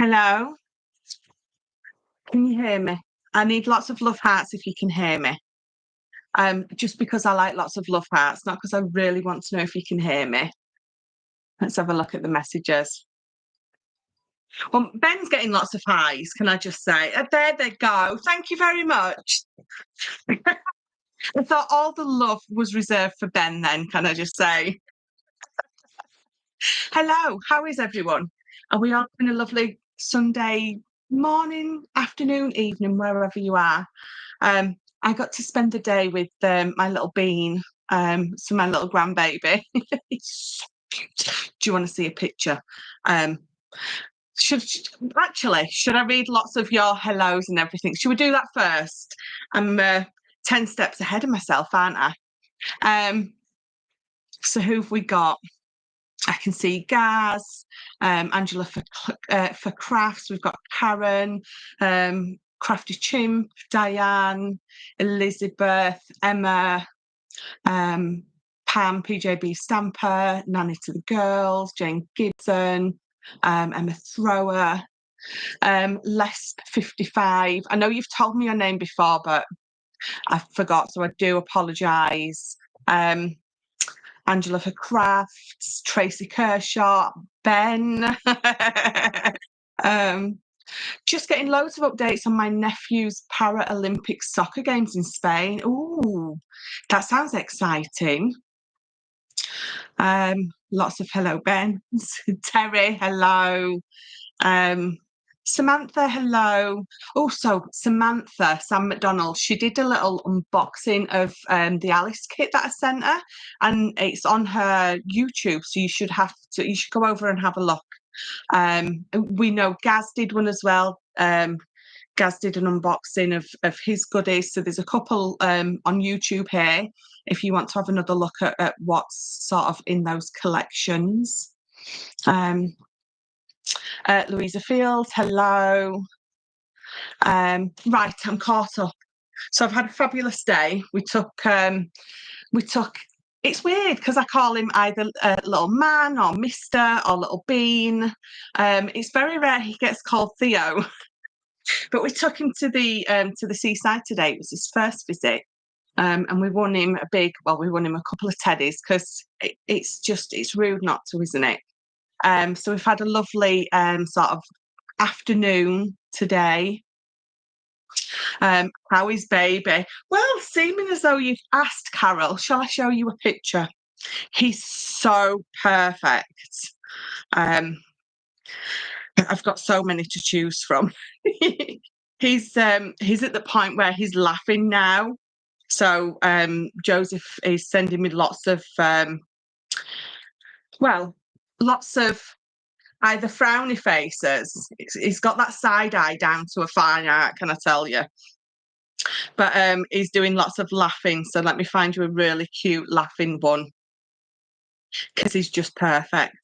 Hello, can you hear me? I need lots of love hearts if you can hear me. Just because I like lots of love hearts, not because I really want to know if you can hear me. Let's have a look at the messages. Well, Ben's getting lots of highs, can I just say? There they go. Thank you very much. I thought all the love was reserved for Ben then, can I just say? Hello, how is everyone? Are we all having a lovely Sunday morning, afternoon, evening, wherever you are? I got to spend the day with my little Bean, so my little grandbaby. It's so cute. Do you want to see a picture? Um, should should I read lots of your hellos and everything? Should we do that first? I'm 10 steps ahead of myself, aren't I? So who have we got? I can see Gaz, Angela for crafts. We've got Karen, Crafty Chimp, Diane, Elizabeth, Emma, Pam, PJB Stamper, Nanny to the Girls, Jane Gibson, Emma Thrower, Les 55. I know you've told me your name before, but I forgot, so I do apologise. Angela for crafts, Tracy Kershaw, Ben. Just getting loads of updates on my nephew's Paralympic soccer games in Spain. Ooh, that sounds exciting. Lots of hello, Ben. Terry, hello. Samantha, hello. Also, Samantha, Sam McDonald, she did a little unboxing of the Alice kit that I sent her, and it's on her YouTube, so you should go over and have a look. We know Gaz did one as well. Gaz did an unboxing of his goodies, so there's a couple on YouTube here if you want to have another look at what's sort of in those collections. Louisa Fields, hello. Right, I'm caught up. So I've had a fabulous day. We took. It's weird because I call him either little man or Mister or little Bean. It's very rare he gets called Theo. But we took him to the seaside today. It was his first visit. And we won him we won him a couple of teddies because it's rude not to, isn't it? So we've had a lovely sort of afternoon today. How is baby? Well, seeming as though you've asked, Carol, shall I show you a picture? He's so perfect. I've got so many to choose from. He's at the point where he's laughing now. So Joseph is sending me lots of either frowny faces. He's got that side eye down to a fine art, can I tell you? But he's doing lots of laughing. So let me find you a really cute laughing one because he's just perfect.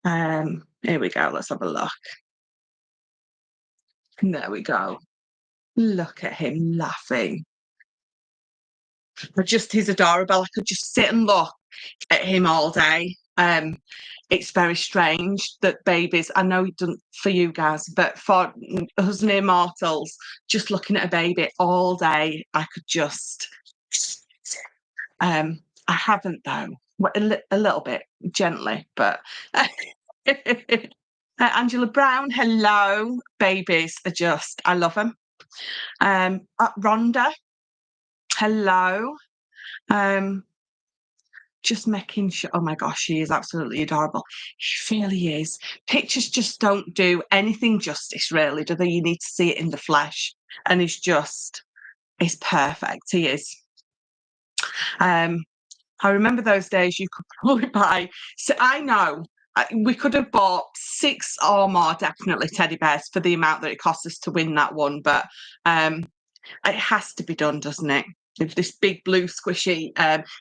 Here we go. Let's have a look. There we go. Look at him laughing. He's adorable. I could just sit and look at him all day. It's very strange that babies, I know it doesn't for you guys, but for us near mortals, just looking at a baby all day, I could just. I haven't though, a little bit gently, but. Angela Brown, hello. Babies are I love them. Rhonda, hello. Just making sure. Oh my gosh, she is absolutely adorable. She really is. Pictures just don't do anything justice, really, do they? You need to see it in the flesh, and he's perfect. He is. I remember those days you could probably buy. So I know we could have bought 6 or more, definitely, teddy bears for the amount that it cost us to win that one. But it has to be done, doesn't it? With this big blue squishy.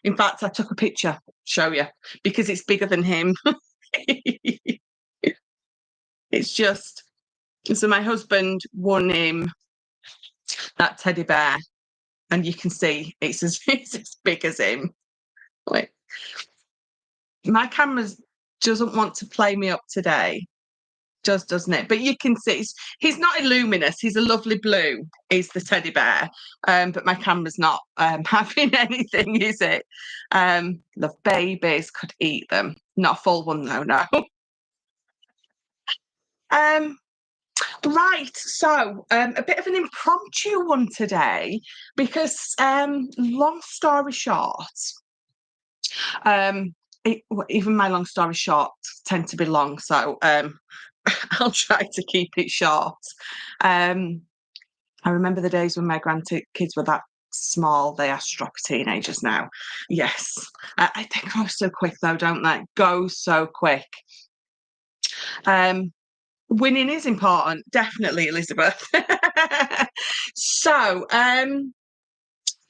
In fact, I took a picture, show you, because it's bigger than him. It's just. So my husband won him that teddy bear, and you can see it's as big as him. Like, my camera's doesn't want to play me up today. Doesn't it? But you can see he's not illuminous. He's a lovely blue. He's the teddy bear. But my camera's not having anything, is it? The babies could eat them. Not a full one though, no. Right, so a bit of an impromptu one today because long story short, even my long story short tend to be long, so I'll try to keep it short. I remember the days when my grandkids were that small. They are proper teenagers now. Yes, they go so quick though, don't they? Go so quick. Winning is important, definitely, Elizabeth. So,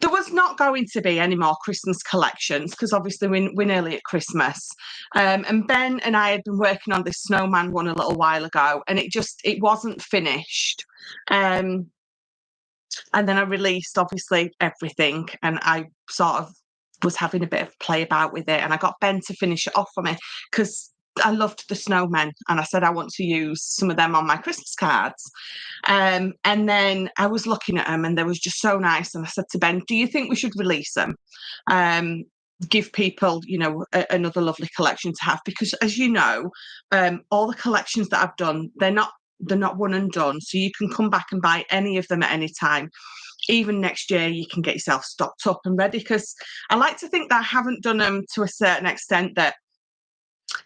there was not going to be any more Christmas collections because obviously we're nearly at Christmas. And Ben and I had been working on this snowman one a little while ago, and it wasn't finished. And then I released obviously everything, and I sort of was having a bit of play about with it, and I got Ben to finish it off for me because I loved the snowmen, and I said I want to use some of them on my Christmas cards. And then I was looking at them, and they was just so nice. And I said to Ben, "Do you think we should release them? Give people, another lovely collection to have because, as you know, all the collections that I've done, they're not one and done. So you can come back and buy any of them at any time." Even next year, you can get yourself stocked up and ready because I like to think that I haven't done them to a certain extent that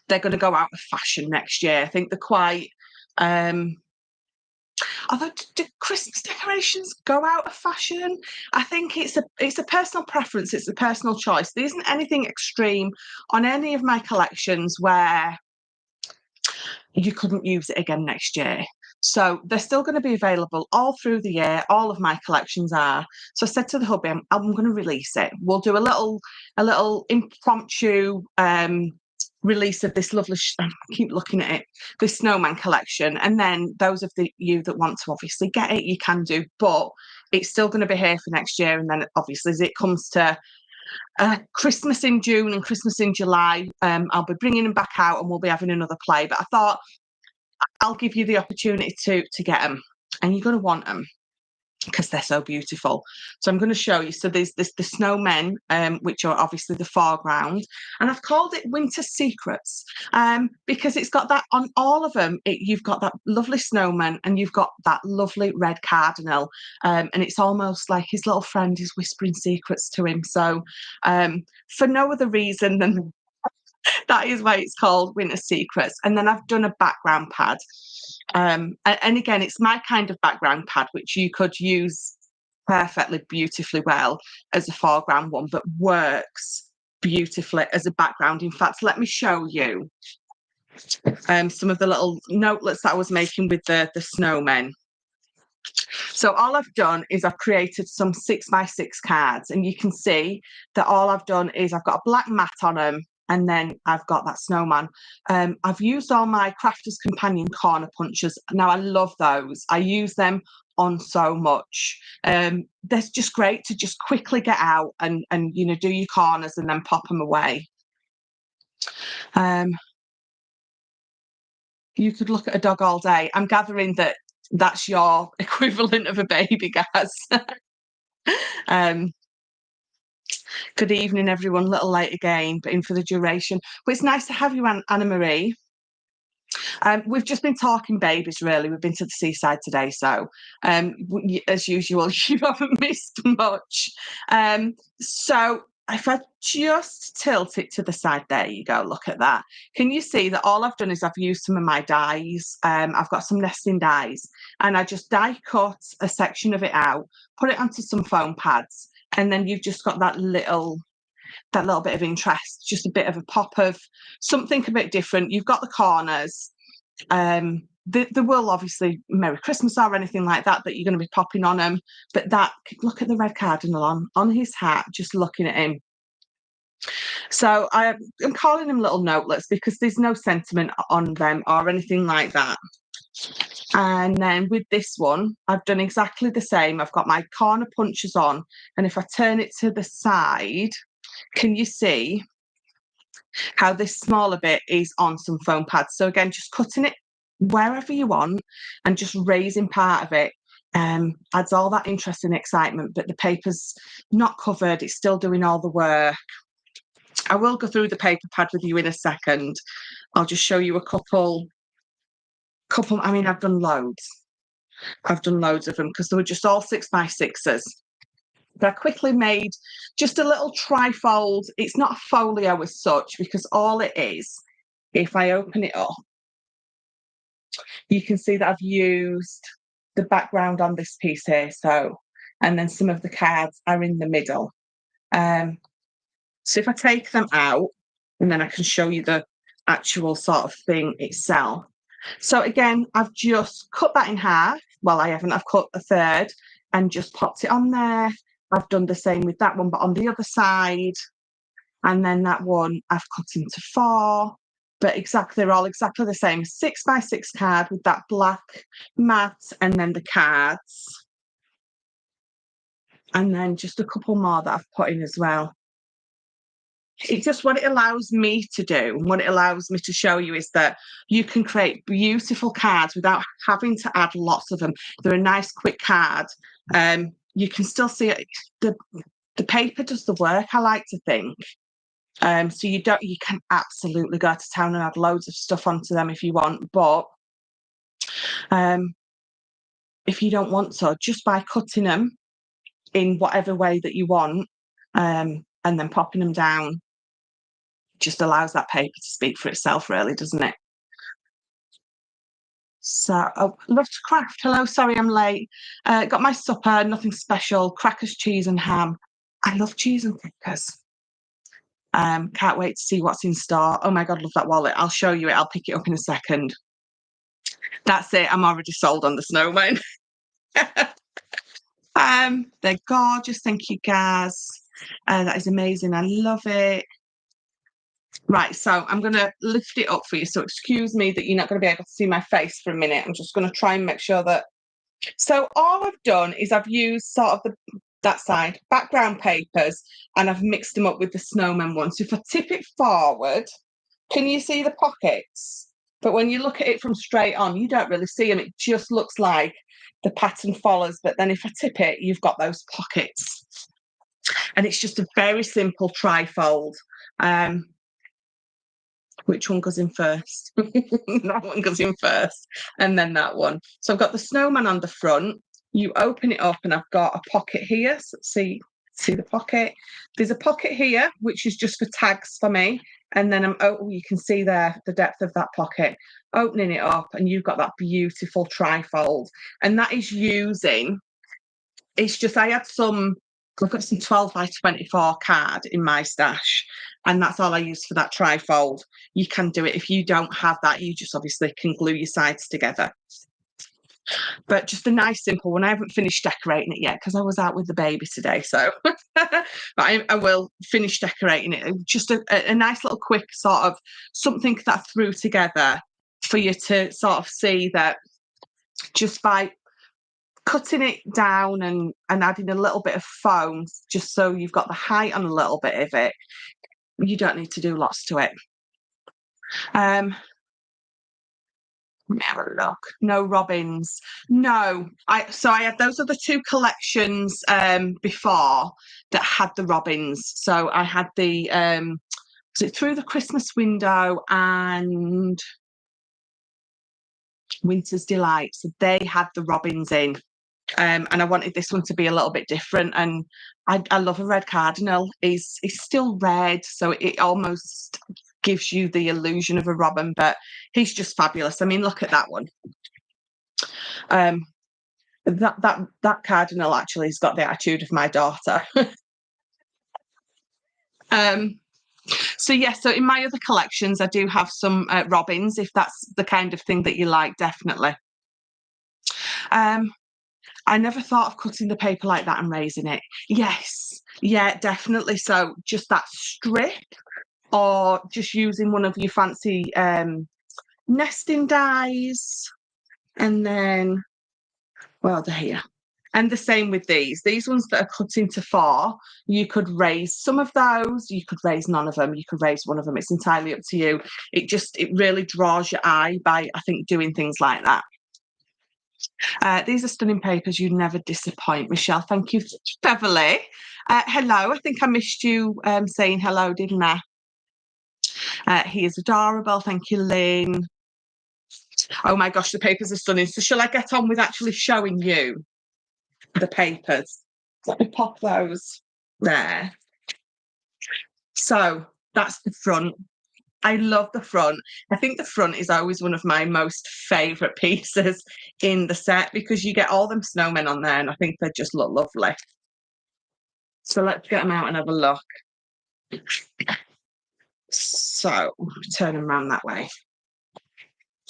they're going to go out of fashion next year. I think they're quite. Although do Christmas decorations go out of fashion? I think it's a personal preference. It's a personal choice. There isn't anything extreme on any of my collections where you couldn't use it again next year. So they're still going to be available all through the year. All of my collections are. So I said to the hubby, I'm going to release it. We'll do a little impromptu release of this lovely, I keep looking at it, this snowman collection. And then those of you that want to obviously get it, you can do, but it's still going to be here for next year. And then obviously as it comes to Christmas in June and Christmas in July, I'll be bringing them back out and we'll be having another play. But I thought I'll give you the opportunity to get them, and you're going to want them because they're so beautiful. So I'm going to show you. So there's the snowmen, which are obviously the foreground, and I've called it Winter Secrets because it's got that on all of them. You've got that lovely snowman and you've got that lovely red cardinal, and it's almost like his little friend is whispering secrets to him. So for no other reason than that is why it's called Winter Secrets. And then I've done a background pad. And again, it's my kind of background pad, which you could use perfectly, beautifully well as a foreground one, but works beautifully as a background. In fact, let me show you some of the little notelets that I was making with the snowmen. So all I've done is I've created some 6x6 cards, and you can see that all I've done is I've got a black mat on them, and then I've got that snowman. I've used all my Crafter's Companion corner punches. Now, I love those. I use them on so much. They're just great to just quickly get out and do your corners and then pop them away. You could look at a dog all day. I'm gathering that that's your equivalent of a baby, Gaz. Good evening, everyone. A little late again, but in for the duration. But it's nice to have you, Anna Marie. We've just been talking babies, really. We've been to the seaside today, so as usual, you haven't missed much. So if I just tilt it to the side, there you go, look at that. Can you see that all I've done is I've used some of my dies. I've got some nesting dies, and I just die cut a section of it out, put it onto some foam pads, and then you've just got that little bit of interest, just a bit of a pop of something a bit different. You've got the corners. There will obviously Merry Christmas or anything like that you're going to be popping on them, but look at the red cardinal on his hat, just looking at him. So I'm calling them little notelets because there's no sentiment on them or anything like that. And then with this one, I've done exactly the same. I've got my corner punches on, and if I turn it to the side, can you see how this smaller bit is on some foam pads. So again, just cutting it wherever you want and just raising part of it adds all that interest and excitement, but the paper's not covered, it's still doing all the work. I will go through the paper pad with you in a second. I'll just show you a couple, I mean, I've done loads of them because they were just all 6x6s. But I quickly made just a little trifold. It's not a folio as such, because all it is, if I open it up, you can see that I've used the background on this piece here. So, and then some of the cards are in the middle. So if I take them out, and then I can show you the actual sort of thing itself. So again, I've just cut that in half. Well, I haven't, I've cut a third and just popped it on there. I've done the same with that one, but on the other side. And then that one I've cut into 4. But they're all exactly the same. 6x6 card with that black mat and then the cards. And then just a couple more that I've put in as well. It's just what it allows me to do, and what it allows me to show you is that you can create beautiful cards without having to add lots of them. They're a nice quick card. You can still see it. The paper does the work, I like to think. So you can absolutely go to town and add loads of stuff onto them if you want, but if you don't want to, just by cutting them in whatever way that you want, and then popping them down, just allows that paper to speak for itself, really, doesn't it? So, love to craft. Hello, sorry I'm late. Got my supper, nothing special, crackers, cheese and ham. I love cheese and crackers. Can't wait to see what's in store. Oh my God, love that wallet. I'll show you it. I'll pick it up in a second. That's it. I'm already sold on the snowman. They're gorgeous. Thank you, guys. That is amazing. I love it. Right, so I'm going to lift it up for you. So excuse me that you're not going to be able to see my face for a minute. I'm just going to try and make sure that... So all I've done is I've used sort of that side, background papers, and I've mixed them up with the snowman one. So if I tip it forward, can you see the pockets? But when you look at it from straight on, you don't really see them. It just looks like the pattern follows. But then if I tip it, you've got those pockets. And it's just a very simple trifold. Which one goes in first? That one goes in first, and then that one. So I've got the snowman on the front. You open it up and I've got a pocket here. So see the pocket? There's a pocket here, which is just for tags for me. And then you can see there the depth of that pocket. Opening it up and you've got that beautiful trifold. And that is using, it's just, I've got some 12x24 card in my stash, and that's all I use for that trifold. You can do it. If you don't have that, you just obviously can glue your sides together. But just a nice simple one. I haven't finished decorating it yet because I was out with the baby today, so but I will finish decorating it. Just a nice little quick sort of something that I threw together for you to sort of see that just by cutting it down and adding a little bit of foam, just so you've got the height on a little bit of it, you don't need to do lots to it. Let me have a look. No robins. No. I had those other 2 collections before that had the robins. So I had the was it Through the Christmas Window and Winter's Delight. So they had the robins in. And I wanted this one to be a little bit different. And I love a red cardinal. It's still red, so it almost gives you the illusion of a robin, but he's just fabulous. I mean, look at that one. That cardinal actually has got the attitude of my daughter. So yeah, so in my other collections, I do have some robins, if that's the kind of thing that you like, definitely. I never thought of cutting the paper like that and raising it. Yes, yeah, definitely. So just that strip, or just using one of your fancy nesting dies, and then, well, they're here. And the same with these ones that are cut into 4, you could raise some of those, you could raise none of them, you could raise one of them. It's entirely up to you. It really draws your eye by, I think, doing things like that. These are stunning papers. You never disappoint, Michelle. Thank you, Beverly. Hello. I think I missed you saying hello, didn't I? He is adorable. Thank you, Lynn. Oh my gosh, the papers are stunning. So shall I get on with actually showing you the papers? Let me pop those there. So that's the front. I love the front. I think the front is always one of my most favourite pieces in the set because you get all them snowmen on there and I think they just look lovely. So let's get them out and have a look. So turn them around that way.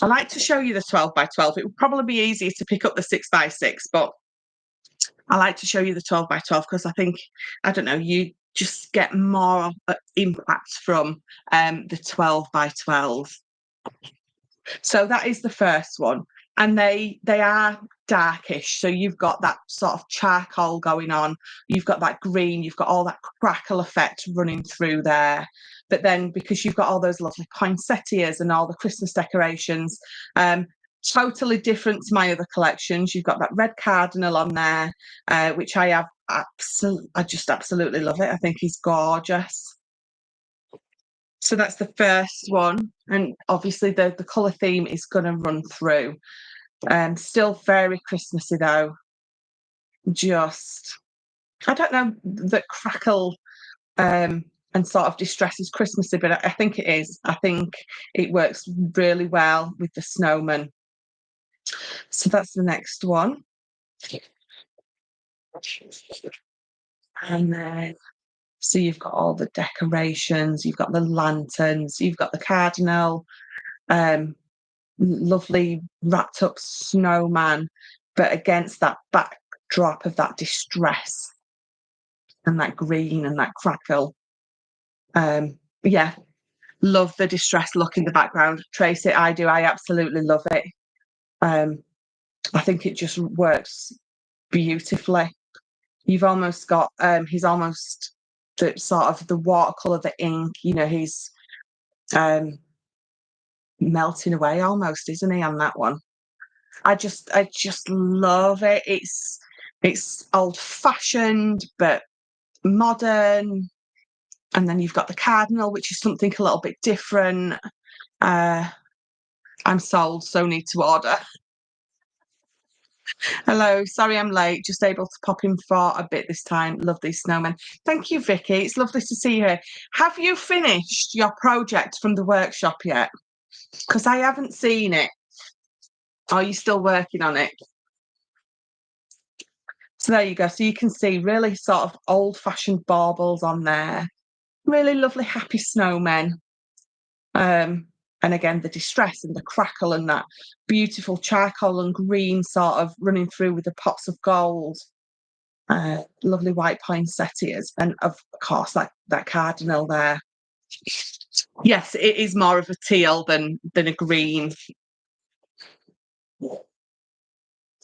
I like to show you the 12 by 12. It would probably be easier to pick up the 6 by 6, but I like to show you the 12 by 12 because I think, I don't know, you just get more impact from the 12 by 12. So that is the first one. And they are darkish. So you've got that sort of charcoal going on. You've got that green. You've got all that crackle effect running through there. But then because you've got all those lovely poinsettias and all the Christmas decorations, totally different to my other collections. You've got that red cardinal on there, which I have I just absolutely love it. I think he's gorgeous. So that's the first one. And obviously the colour theme is going to run through. Still very Christmassy though. Just, I don't know that crackle and sort of distress is Christmassy, but I think it is. I think it works really well with the snowman. So that's the next one. And then, so you've got all the decorations, you've got the lanterns, you've got the cardinal, lovely wrapped up snowman, but against that backdrop of that distress and that green and that crackle. Yeah, love the distress look in the background. Tracy, I do. I absolutely love it. I think it just works beautifully. You've almost got he's almost the sort of the watercolor, the ink, you know, he's melting away almost, isn't he, on that one? I just love it. It's old fashioned but modern. And then you've got the cardinal, which is something a little bit different. I'm sold, so need to order. Hello, sorry I'm late, just able to pop in for a bit this time. Love these snowmen. Thank you, Vicky. It's lovely to see you here. Have you finished your project from the workshop yet? Because I haven't seen it. Are you still working on it? So there you go. So you can see really sort of old-fashioned baubles on there. Really lovely, happy snowmen. And again, the distress and the crackle and that beautiful charcoal and green sort of running through with the pops of gold. Lovely white poinsettias. And of course, that cardinal there. Yes, it is more of a teal than a green.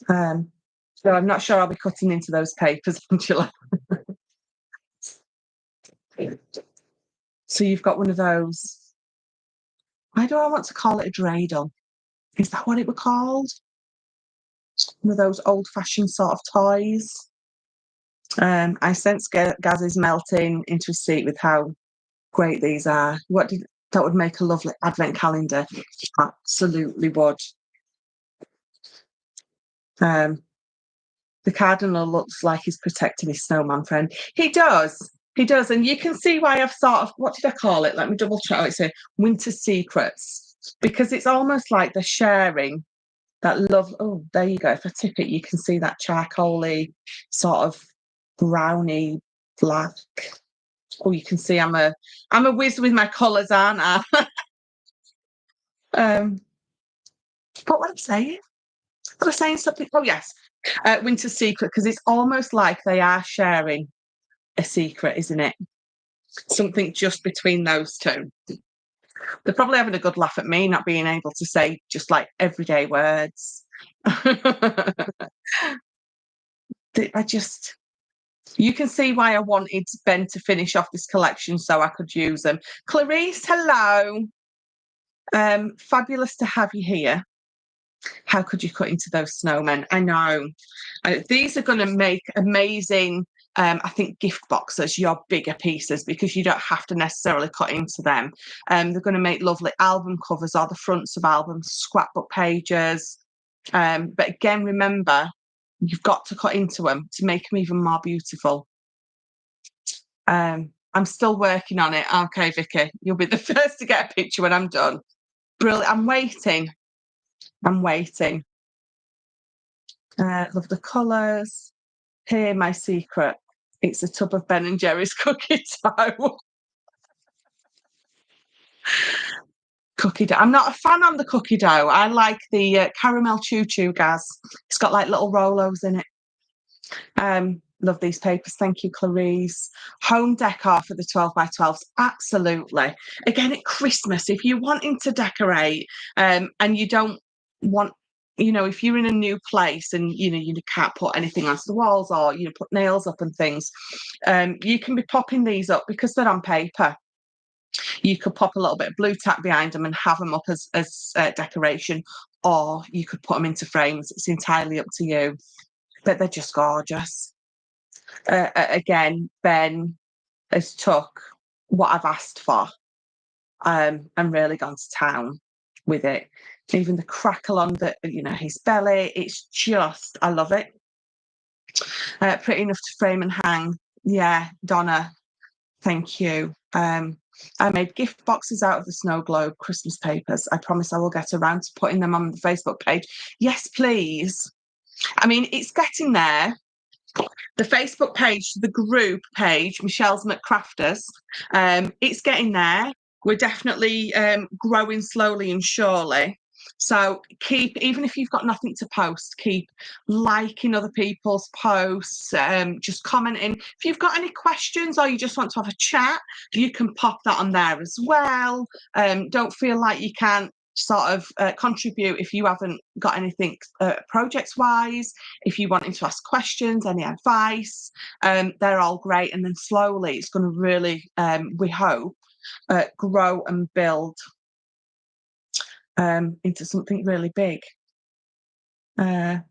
So I'm not sure I'll be cutting into those papers, Angela. So you've got one of those. Why do I want to call it a dreidel? Is that what it were called? One of those old-fashioned sort of toys. I sense Gaz is melting into a seat with how great these are. That would make a lovely advent calendar. Absolutely would. The cardinal looks like he's protecting his snowman friend. He does. He does. And you can see why I've sort of, what did I call it? Let me double check. It's a winter secrets, because it's almost like they're sharing that love. Oh, there you go. If I tip it, you can see that charcoaly sort of browny black. Oh, you can see I'm a whiz with my colours, aren't I? What was I saying? Was I saying something? Oh, yes. Winter secret, because it's almost like they are sharing a secret, isn't it? Something just between those two. They're probably having a good laugh at me not being able to say just like everyday words. You can see why I wanted Ben to finish off this collection so I could use them. Clarice, hello. Fabulous to have you here. How could you cut into those snowmen? I know. These are going to make amazing, I think, gift boxes, your bigger pieces, because you don't have to necessarily cut into them. They're going to make lovely album covers or the fronts of albums, scrapbook pages. But again, remember, you've got to cut into them to make them even more beautiful. I'm still working on it. Okay, Vicky, you'll be the first to get a picture when I'm done. Brilliant. I'm waiting. Love the colours. Here, my secret. It's a tub of Ben and Jerry's cookie dough. Cookie dough. I'm not a fan of the cookie dough. I like the caramel choo-choo gas. It's got like little Rolos in it. Love these papers. Thank you, Clarice. Home decor for the 12 by 12s. Absolutely. Again, at Christmas, if you're wanting to decorate and you don't want, if you're in a new place and, you can't put anything onto the walls or, put nails up and things, you can be popping these up because they're on paper. You could pop a little bit of blue tack behind them and have them up as decoration, or you could put them into frames. It's entirely up to you, but they're just gorgeous. Again, Ben has took what I've asked for and really gone to town with it. Even the crackle on his belly, it's just, I love it. Pretty enough to frame and hang. Yeah, Donna, thank you. I made gift boxes out of the snow globe Christmas papers. I promise I will get around to putting them on the Facebook page. Yes, please. I mean, it's getting there. The Facebook page, the group page, Michelle's McCrafters, it's getting there. We're definitely growing slowly and surely. So even if you've got nothing to post, keep liking other people's posts, just commenting. If you've got any questions or you just want to have a chat, you can pop that on there as well. Don't feel like you can't sort of contribute if you haven't got anything projects wise, if you wanting to ask questions, any advice, they're all great. And then slowly it's going to really, we hope, grow and build into something really big. I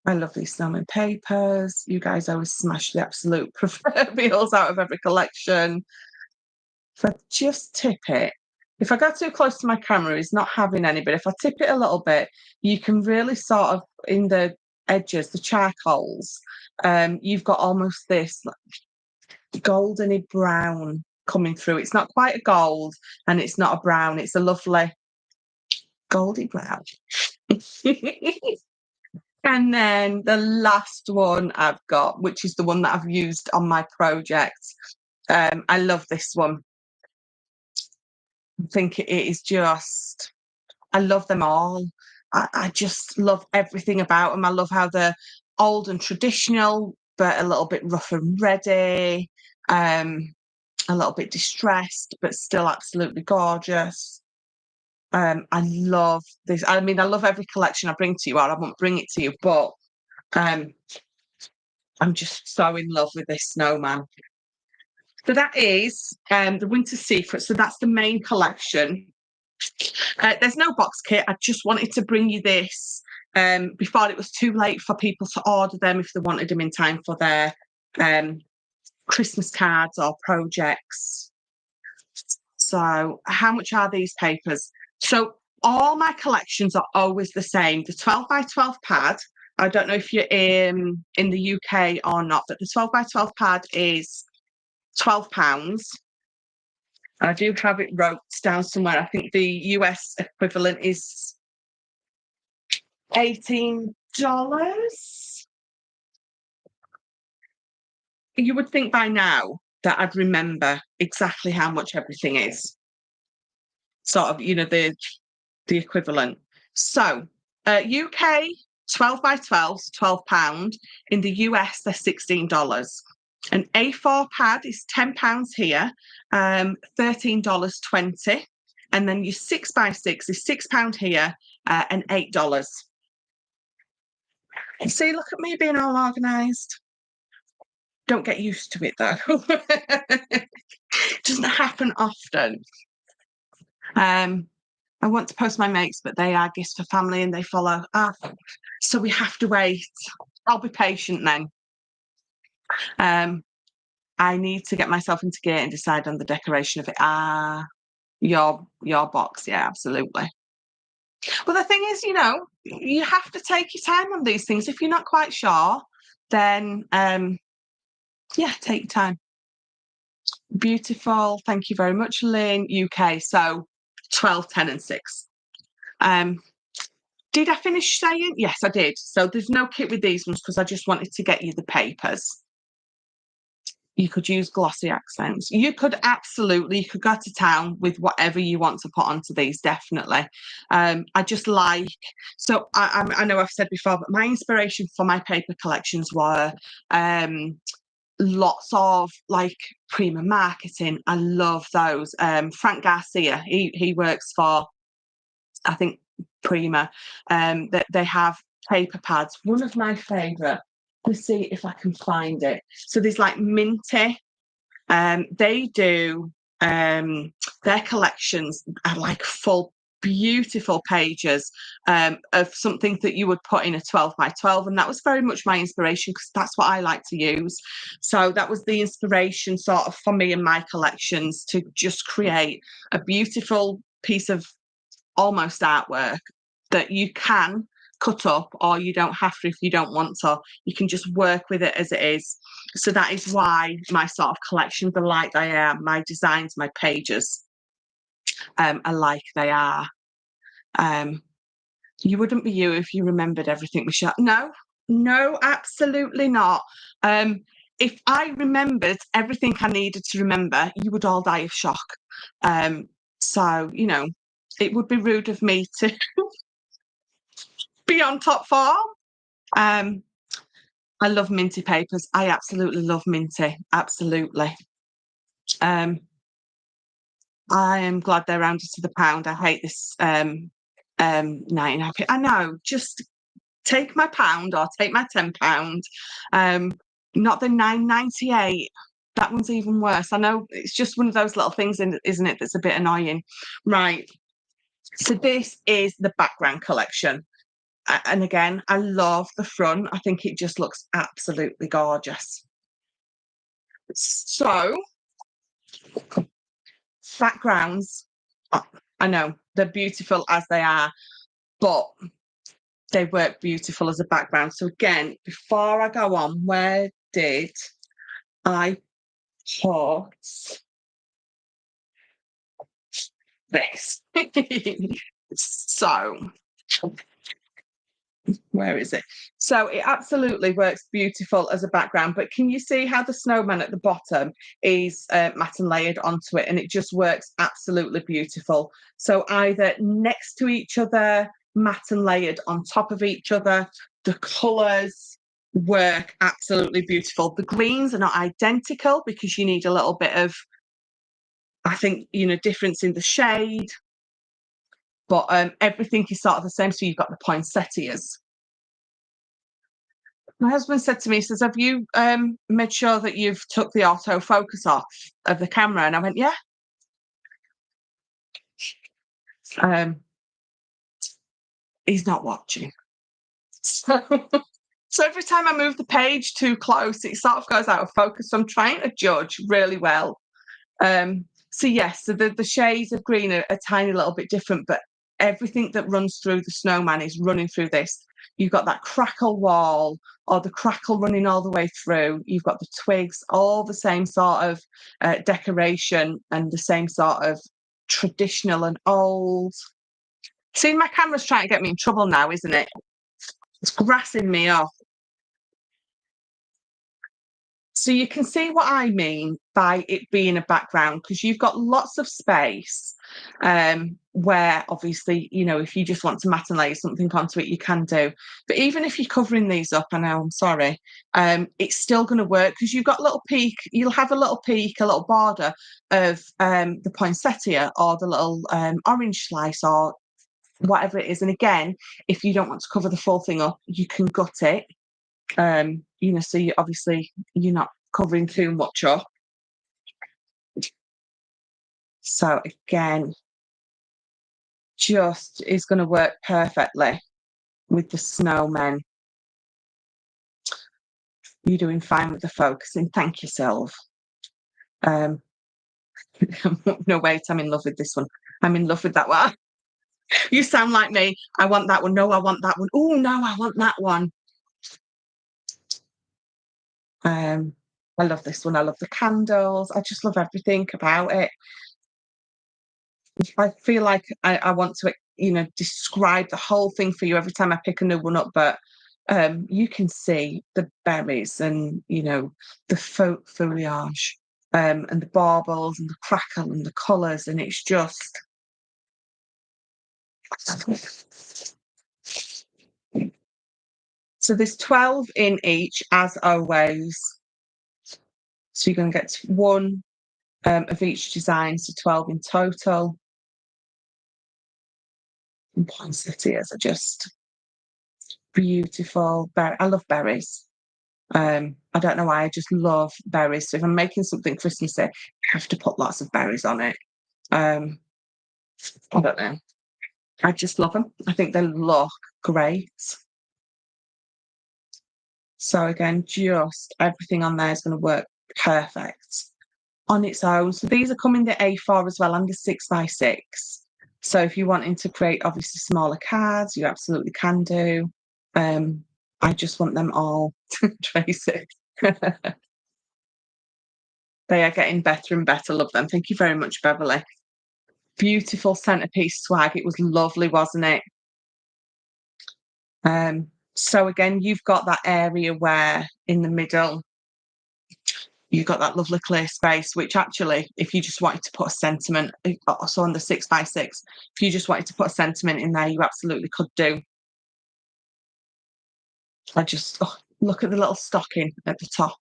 love these snowman papers. You guys always smash the absolute proverbials out of every collection. If I just tip it, if I go too close to my camera, it's not having any, but if I tip it a little bit, you can really sort of, in the edges, the charcoals, you've got almost this goldeny brown coming through. It's not quite a gold and it's not a brown. It's a lovely goldy brown. And then the last one I've got, which is the one that I've used on my project. I love this one. I think it is just, I love them all. I just love everything about them. I love how they're old and traditional, but a little bit rough and ready, a little bit distressed, but still absolutely gorgeous. I love this. I mean, I love every collection I bring to you, or I won't bring it to you, but I'm just so in love with this snowman. So that is the Winter Secret. So that's the main collection. There's no box kit. I just wanted to bring you this before it was too late for people to order them if they wanted them in time for their Christmas cards or projects. So how much are these papers? So all my collections are always the same. The 12 by 12 pad, I don't know if you're in the UK or not, but the 12 by 12 pad is £12. I do have it wrote down somewhere. I think the US equivalent is $18. You would think by now that I'd remember exactly how much everything is. Sort of, the equivalent. So UK 12 by 12 is £12. In the US, they're $16. An A4 pad is £10 here, $13.20. And then your 6 by 6 is £6 here and $8. See, look at me being all organised. Don't get used to it though. Doesn't happen often. I want to post my makes, but they are gifts for family and they follow. So we have to wait. I'll be patient then. I need to get myself into gear and decide on the decoration of it. Your box, yeah, absolutely. But the thing is, you have to take your time on these things. If you're not quite sure, then yeah, take your time. Beautiful. Thank you very much, Lynn. UK. So 12, 10, and 6. Did I finish saying? Yes, I did. So there's no kit with these ones because I just wanted to get you the papers. You could use glossy accents. You could go to town with whatever you want to put onto these, definitely. I just like, so I know I've said before, but my inspiration for my paper collections were lots of like Prima marketing. I love those. Frank Garcia, he works for, I think, Prima. They have paper pads. One of my favourite. Let's see if I can find it. So there's like Minty. They do their collections are like full, beautiful pages of something that you would put in a 12 by 12, and that was very much my inspiration because that's what I like to use. So that was the inspiration sort of for me and my collections, to just create a beautiful piece of almost artwork that you can cut up, or you don't have to if you don't want to. You can just work with it as it is. So that is why my sort of collections are like they are. My designs, my pages are like they are. You wouldn't be you if you remembered everything, Michelle. No, absolutely not. If I remembered everything I needed to remember, you would all die of shock. So, it would be rude of me to be on top form. I love minty papers. I absolutely love minty. Absolutely. I am glad they're rounded to the pound. I hate this 99p. I know. Just take my pound or take my £10. Not the 9.98. That one's even worse. I know it's just one of those little things, isn't it, that's a bit annoying. Right. So this is the background collection. And again, I love the front. I think it just looks absolutely gorgeous. So, backgrounds, I know they're beautiful as they are, but they work beautiful as a background. So again, before I go on, where did I put this? So, where is it? So it absolutely works beautiful as a background, but can you see how the snowman at the bottom is matte and layered onto it, and it just works absolutely beautiful. So either next to each other, matte and layered on top of each other, the colours work absolutely beautiful. The greens are not identical because you need a little bit of, I think, difference in the shade, but everything is sort of the same. So you've got the poinsettias. My husband said to me, he says, have you made sure that you've took the autofocus off of the camera? And I went, yeah. He's not watching. So every time I move the page too close, it sort of goes out of focus. So I'm trying to judge really well. So yes, so the shades of green are a tiny little bit different, but everything that runs through the snowman is running through this. You've got that crackle wall, or the crackle running all the way through. You've got the twigs, all the same sort of decoration and the same sort of traditional and old. See, my camera's trying to get me in trouble now, isn't it? It's grassing me off. So you can see what I mean by it being a background, because you've got lots of space where obviously, if you just want to matte and lay something onto it, you can do. But even if you're covering these up, I know, I'm sorry, it's still going to work because you've got a little peak. You'll have a little peak, a little border of the poinsettia or the little orange slice or whatever it is. And again, if you don't want to cover the full thing up, you can gut it. So you obviously you're not covering too much up. So again, just is going to work perfectly with the snowmen. You're doing fine with the focusing. Thank you, Sylv. No, wait, I'm in love with this one. I'm in love with that one. You sound like me. I want that one. No, I want that one. Oh, no, I want that one. I love this one. I love the candles. I just love everything about it. I feel like I want to, describe the whole thing for you every time I pick a new one up, but you can see the berries and, the foliage and the baubles and the crackle and the colours, and it's just... So there's 12 in each, as always. So you're going to get one of each design, so 12 in total. And poinsettias are just beautiful. I love berries. I don't know why, I just love berries. So if I'm making something Christmassy, I have to put lots of berries on it. I don't know. I just love them. I think they look great. So again, just everything on there is going to work perfect on its own. So these are coming the A4 as well, and the 6x6. So if you're wanting to create obviously smaller cards, you absolutely can do. I just want them all, Tracy. They are getting better and better. Love them. Thank you very much, Beverly. Beautiful centerpiece swag. It was lovely, wasn't it? So again, you've got that area where in the middle, you've got that lovely clear space, which actually, if you just wanted to put a sentiment, also on the 6x6, if you just wanted to put a sentiment in there, you absolutely could do. Look at the little stocking at the top.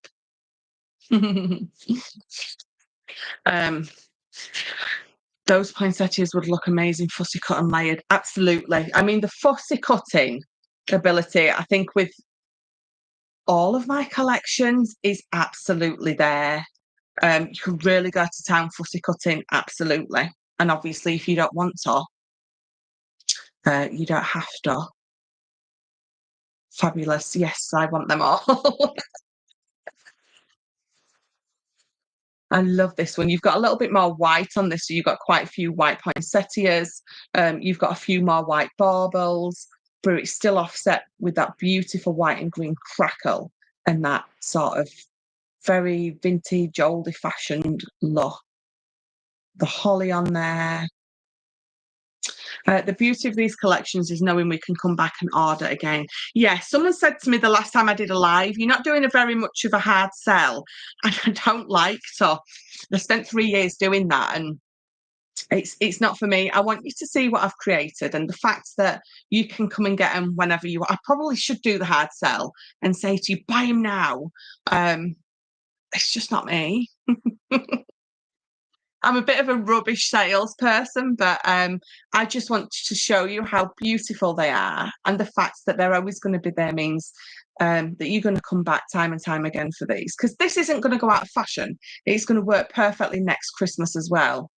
Those poinsettias would look amazing, fussy cut and layered. Absolutely. I mean, the fussy cutting ability, I think with all of my collections is absolutely there. You can really go to town fussy cutting, absolutely. And obviously, if you don't want to, you don't have to. Fabulous. Yes, I want them all. I love this one. You've got a little bit more white on this, so you've got quite a few white poinsettias. You've got a few more white baubles, but it's still offset with that beautiful white and green crackle and that sort of very vintage, oldie-fashioned look. The holly on there. The beauty of these collections is knowing we can come back and order again. Yeah, someone said to me the last time I did a live, you're not doing a very much of a hard sell. And I don't like to. I spent 3 years doing that, and it's not for me. I want you to see what I've created, and the fact that you can come and get them whenever you want. I probably should do the hard sell and say to you, buy them now. It's just not me. I'm a bit of a rubbish salesperson, but I just want to show you how beautiful they are, and the fact that they're always going to be there means that you're going to come back time and time again for these, because this isn't going to go out of fashion. It's going to work perfectly next Christmas as well.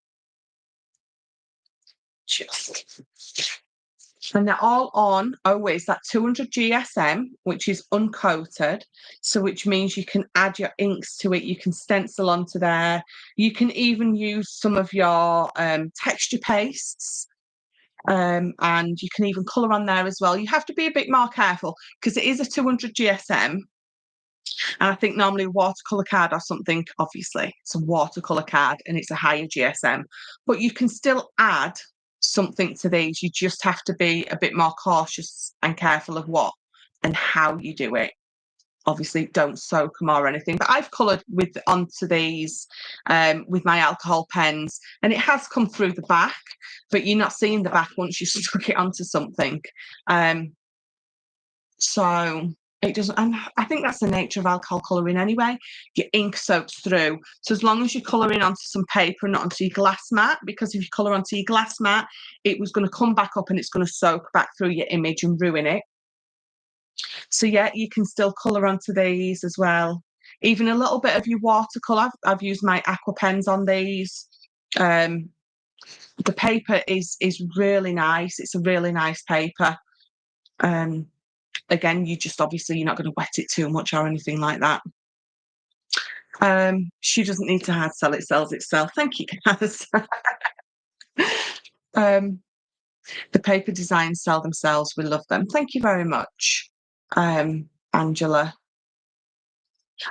And they're all on always that 200 GSM, which is uncoated. So which means you can add your inks to it. You can stencil onto there. You can even use some of your texture pastes. And you can even colour on there as well. You have to be a bit more careful because it is a 200 GSM. And I think normally a watercolour card or something, obviously, it's a watercolour card and it's a higher GSM. But you can still add something to these. You just have to be a bit more cautious and careful of what and how you do it. Obviously, don't soak them or anything. But I've coloured onto these with my alcohol pens, and it has come through the back, but you're not seeing the back once you stuck it onto something. So It doesn't, and I think that's the nature of alcohol colouring anyway. Your ink soaks through. So as long as you're colouring onto some paper and not onto your glass mat, because if you colour onto your glass mat, it was going to come back up and it's going to soak back through your image and ruin it. So yeah, you can still colour onto these as well. Even a little bit of your watercolour. I've used my aqua pens on these. The paper is really nice. It's a really nice paper. Again, you just obviously you're not going to wet it too much or anything like that. She doesn't need to hard sell, it sells itself. Thank you, guys. The paper designs sell themselves. We love them. Thank you very much, Angela.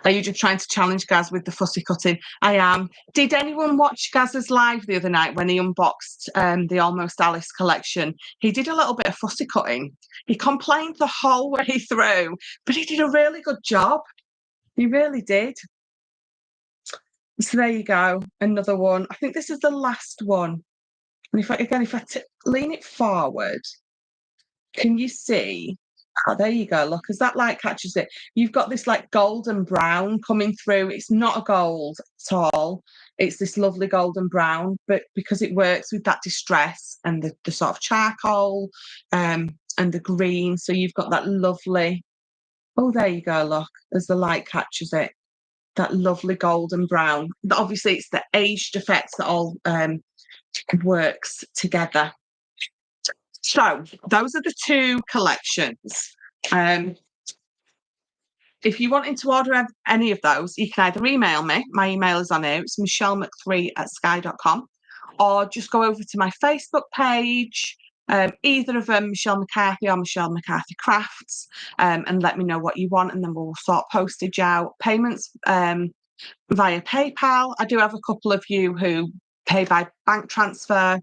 Are you just trying to challenge Gaz with the fussy cutting? I am. Did anyone watch Gaz's live the other night when he unboxed the Almost Alice collection? He did a little bit of fussy cutting. He complained the whole way through, but he did a really good job. He really did. So there you go. Another one. I think this is the last one. And if I lean it forward, can you see? Oh, there you go. Look, as that light catches it, you've got this like golden brown coming through. It's not a gold at all. It's this lovely golden brown, but because it works with that distress and the sort of charcoal and the green, so you've got that lovely. Oh, there you go. Look, as the light catches it, that lovely golden brown. Obviously, it's the aged effects that all works together. So those are the two collections. If you wanted to order any of those, you can either email me. My email is on here. It's michellemc3@sky.com, or just go over to my Facebook page, either of them, Michelle McCarthy or Michelle McCarthy Crafts, and let me know what you want, and then we'll sort postage out. Payments via PayPal. I do have a couple of you who pay by bank transfer,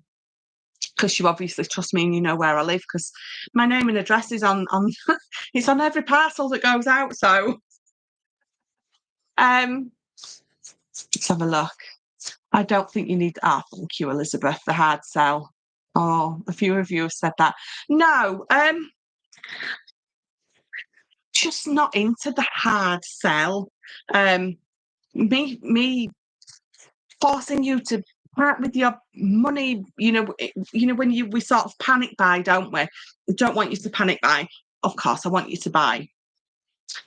because you obviously trust me and you know where I live, because my name and address is on it's on every parcel that goes out. So let's have a look. I don't think you need. Thank you, Elizabeth. The hard sell. Oh, a few of you have said that. No, just not into the hard sell. Me forcing you to part with your money, when we sort of panic buy, don't we? We don't want you to panic buy. Of course, I want you to buy,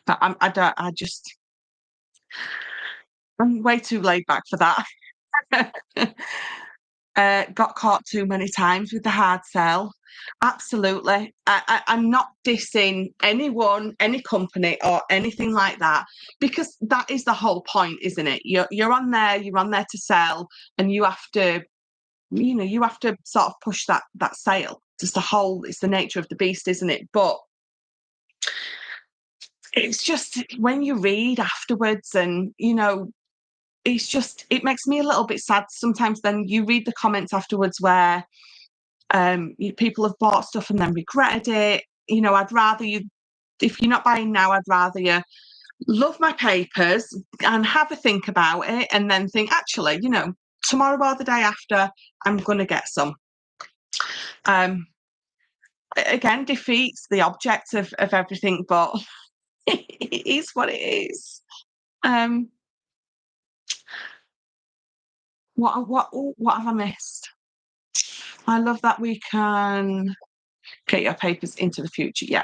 but I'm way too laid back for that. Got caught too many times with the hard sell. Absolutely. I'm not dissing anyone, any company or anything like that, because that is the whole point, isn't it? You're on there to sell, and you have to sort of push that sale. It's the nature of the beast, isn't it? But it's just when you read afterwards and, it makes me a little bit sad sometimes. Then you read the comments afterwards where people have bought stuff and then regretted it. I'd rather you, if you're not buying now, I'd rather you love my papers and have a think about it, and then think, actually, tomorrow or the day after, I'm going to get some. Again, defeats the object of everything, but it is what it is. What have I missed? I love that we can get your papers into the future. Yeah.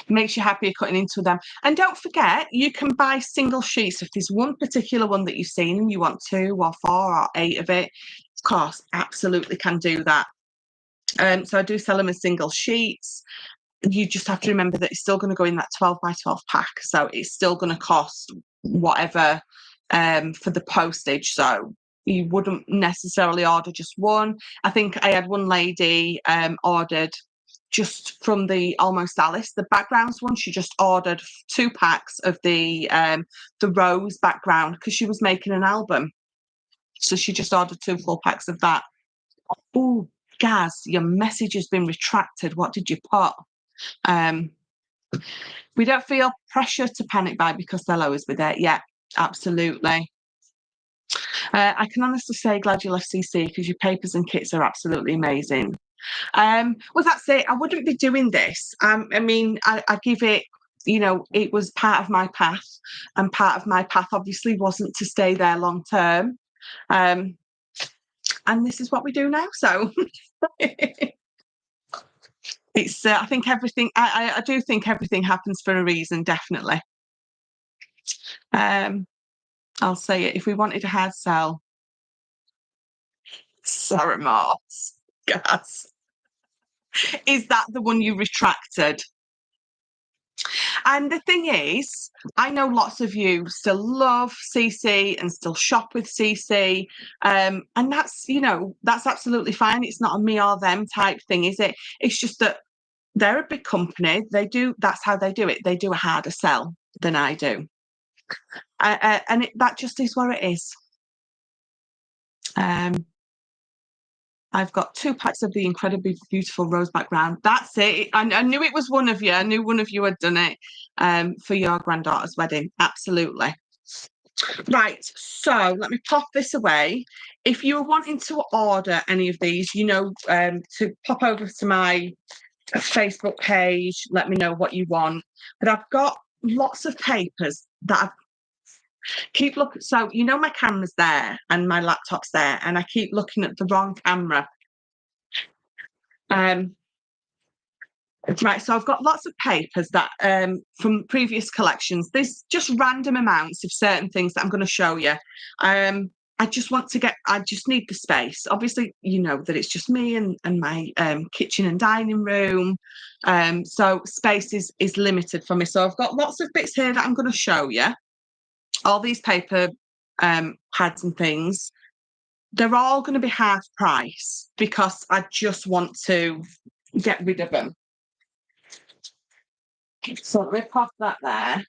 Makes you happier cutting into them. And don't forget, you can buy single sheets. If there's one particular one that you've seen and you want 2 or 4 or 8 of it, of course, absolutely can do that. So I do sell them as single sheets. You just have to remember that it's still going to go in that 12 by 12 pack. So it's still going to cost whatever for the postage. So you wouldn't necessarily order just one. I think I had one lady ordered just from the Almost Alice, the backgrounds one. She just ordered 2 packs of the rose background because she was making an album. So she just ordered 2 full packs of that. Oh, Gaz, your message has been retracted. What did you put? We don't feel pressure to panic buy because they'll always be there. Yeah, absolutely. I can honestly say glad you left CC because your papers and kits are absolutely amazing. Well, that's it. I wouldn't be doing this. I give it you know, it was part of my path, and part of my path obviously wasn't to stay there long term. And this is what we do now. So it's, I think everything, I do think everything happens for a reason, definitely. I'll say it, if we wanted a hard sell, sorry, Mars, gas. Is that the one you retracted? And the thing is, I know lots of you still love CC and still shop with CC. And that's, you know, that's absolutely fine. It's not a me or them type thing, is it? It's just that they're a big company. That's how they do it. They do a harder sell than I do. And that just is what it is. I've got 2 packs of the incredibly beautiful rose background. That's it. I knew it was one of you. I knew one of you had done it for your granddaughter's wedding. Absolutely. Right, so let me pop this away. If you're wanting to order any of these, you know, to pop over to my Facebook page, let me know what you want. But I've got lots of papers that I've keep looking. So, you know, my camera's there and my laptop's there, and I keep looking at the wrong camera. Right, so I've got lots of papers that from previous collections. There's just random amounts of certain things that I'm going to show you. I just need the space. Obviously, you know that it's just me and my kitchen and dining room. So space is limited for me. So I've got lots of bits here that I'm going to show you. All these paper pads and things, they're all going to be half price because I just want to get rid of them. So let me pop that there.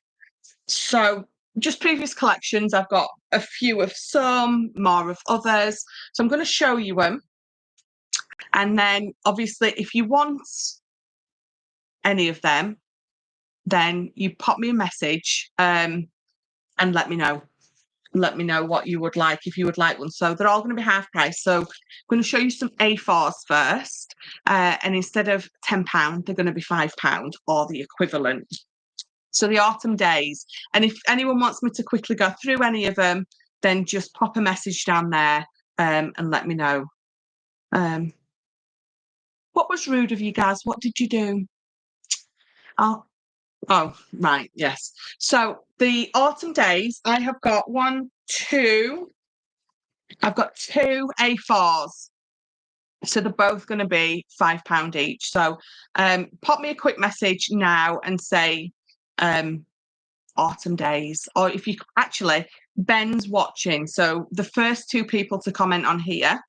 So just previous collections, I've got a few of some, more of others. So I'm going to show you them. And then obviously, if you want any of them, then you pop me a message and let me know. Let me know what you would like, if you would like one. So they're all going to be half price. So I'm going to show you some A4s first. And instead of £10, they're going to be £5 or the equivalent. So the autumn days. And if anyone wants me to quickly go through any of them, then just pop a message down there and let me know. What was rude of you guys? What did you do? Oh, right, yes. So the autumn days, I have got I've got 2 A4s. So they're both going to be £5 each. So pop me a quick message now and say autumn days, or if you actually, Ben's watching. So the first 2 people to comment on here,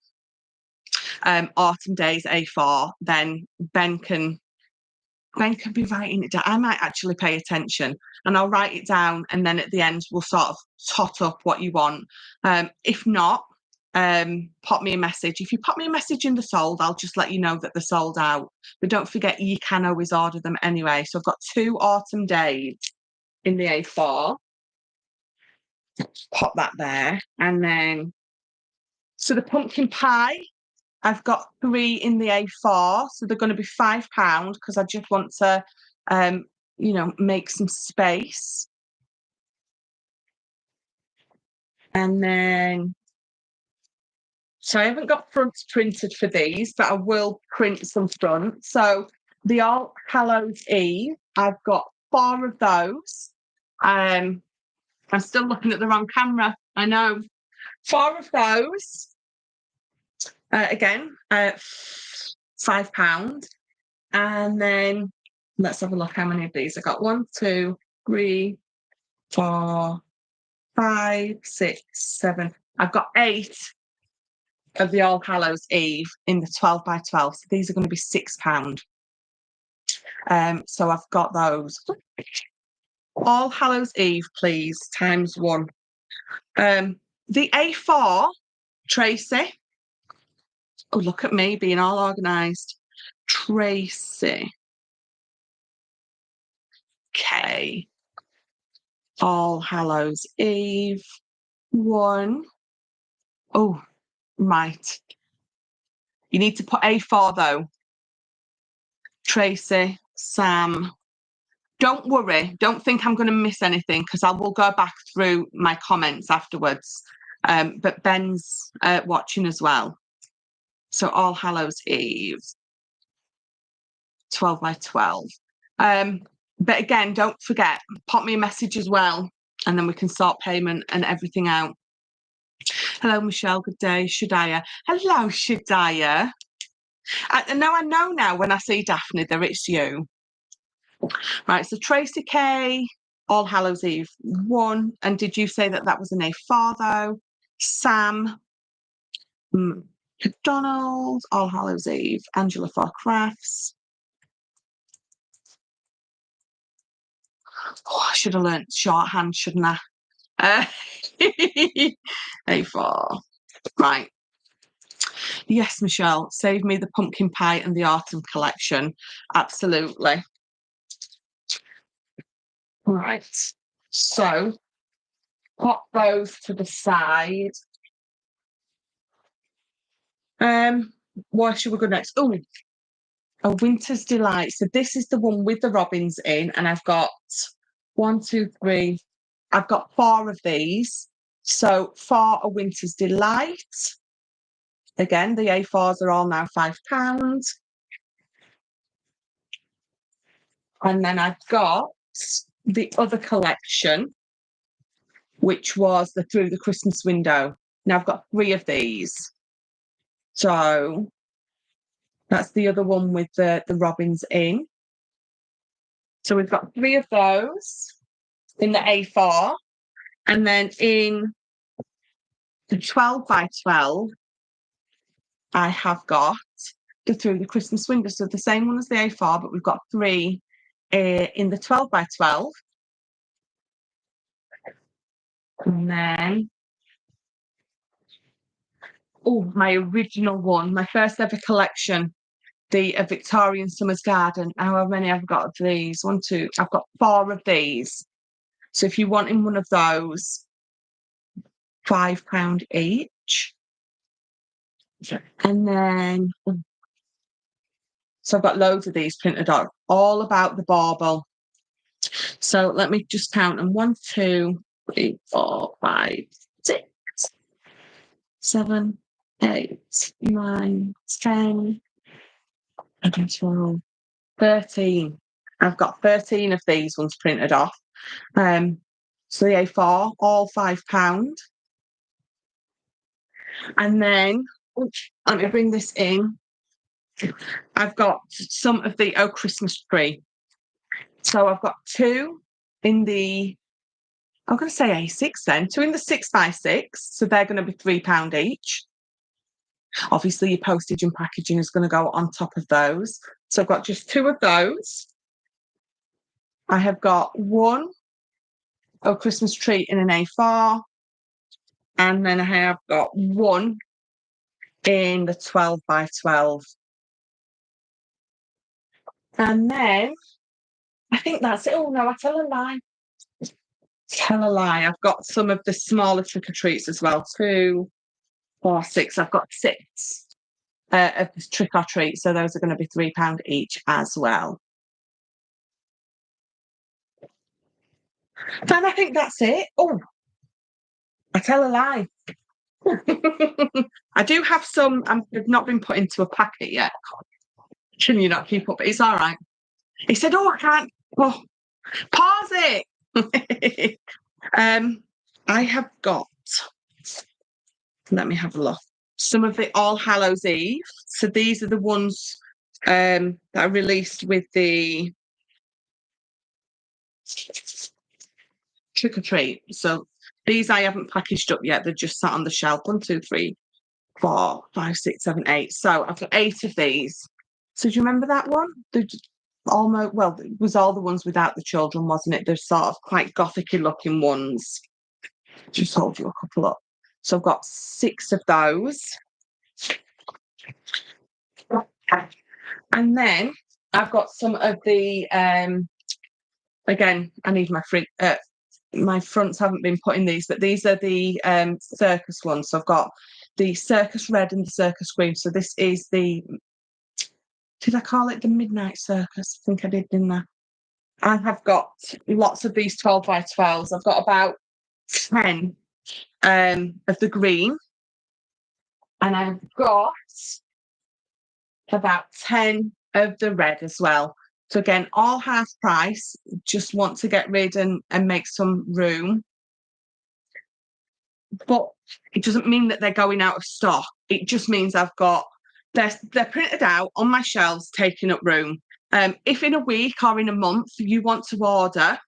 autumn days A4, then Ben can be writing it down. I might actually pay attention and I'll write it down, and then at the end we'll sort of tot up what you want. If not, pop me a message. If you pop me a message in the sold, I'll just let you know that they're sold out. But don't forget, you can always order them anyway. So I've got 2 autumn days in the A4. Pop that there. And then, so the pumpkin pie, I've got 3 in the A4, so they're going to be £5 because I just want to, you know, make some space. And then, so I haven't got fronts printed for these, but I will print some fronts. So the All Hallows Eve, I've got 4 of those. I'm still looking at the wrong camera. I know. 4 of those. Again, £5. And then let's have a look how many of these I got. 1, 2, 3, 4, 5, 6, 7. I've got 8 of the All Hallows Eve in the 12 by 12. So these are going to be £6. So I've got those. All Hallows Eve, please, ×1. The A4, Tracy. Oh, look at me being all organised. Tracy. Okay. All Hallows Eve 1. Oh, right. You need to put A4 though. Tracy, Sam, don't worry. Don't think I'm going to miss anything because I will go back through my comments afterwards. But Ben's watching as well. So All Hallows Eve, 12 by 12. But again, don't forget, pop me a message as well, and then we can sort payment and everything out. Hello, Michelle. Good day. Shadiah. Hello, Shadiah. I know now when I see Daphne that it's you. Right, so Tracy K, All Hallows Eve 1. And did you say that that was an A4 though? Sam, McDonald, All Hallows Eve, Angela for Crafts. Oh, I should have learnt shorthand, shouldn't I? A4. Right. Yes, Michelle, save me the pumpkin pie and the autumn collection. Absolutely. Right. So pop those to the side. Where should we go next? Oh, A Winter's Delight. So this is the one with the robins in, and I've got 1, 2, 3. I've got 4 of these. So for A Winter's Delight, again, the A4s are all now £5. And then I've got the other collection, which was the Through the Christmas Window. Now I've got 3 of these. So that's the other one with the robins in. So we've got 3 of those in the A4. And then in the 12 by 12, I have got the Through the Christmas Window. So the same one as the A4, but we've got 3 in the 12 by 12. And then, oh, my original one, my first ever collection, the Victorian Summer's Garden. How many I've got of these? 1, 2, I've got 4 of these. So if you want in one of those, £5 each. And then, so I've got loads of these printed out, all about the bauble. So let me just count them. 1, 2, 3, 4, 5, 6, 7, 8, 9, 10, 11, 12, 13. I've got 13 of these ones printed off. So the A4, all £5. And then, let me bring this in. I've got some of the Oh Christmas Tree. So I've got 2 in the, I'm going to say A6 then, 2 in the 6 by 6. So they're going to be £3 each. Obviously, your postage and packaging is going to go on top of those. So I've got just 2 of those. I have got 1 Oh Christmas Tree in an A4. And then I have got 1 in the 12 by 12. And then I think that's it. Oh, no, I tell a lie. Tell a lie. I've got some of the smaller trick-or-treats as well. 2, 4, 6. I've got 6 of the trick-or-treat. So those are going to be £3 each as well. And I think that's it. Oh, I tell a lie. I do have some. They've not been put into a packet yet. Can you not keep up? It's all right. He said, "Oh, I can't." Oh, pause it. I have got. Let me have a look. Some of the All Hallows Eve. So these are the ones that are released with the trick or treat. So these I haven't packaged up yet. They're just sat on the shelf. 1, 2, 3, 4, 5, 6, 7, 8. So I've got 8 of these. So do you remember that one? Almost, well, it was all the ones without the children, wasn't it? They're sort of quite gothic-y looking ones. Just hold you a couple up. So I've got 6 of those. And then I've got some of the, again, I need my fronts haven't been put in these, but these are the circus ones. So I've got the circus red and the circus green. So this is the, did I call it the Midnight Circus? I think I did, didn't I? I have got lots of these 12 by 12s. I've got about 10 of the green, and I've got about 10 of the red as well. So again, all half price, just want to get rid and make some room. But it doesn't mean that they're going out of stock. It just means they're printed out on my shelves, taking up room. If in a week or in a month you want to order,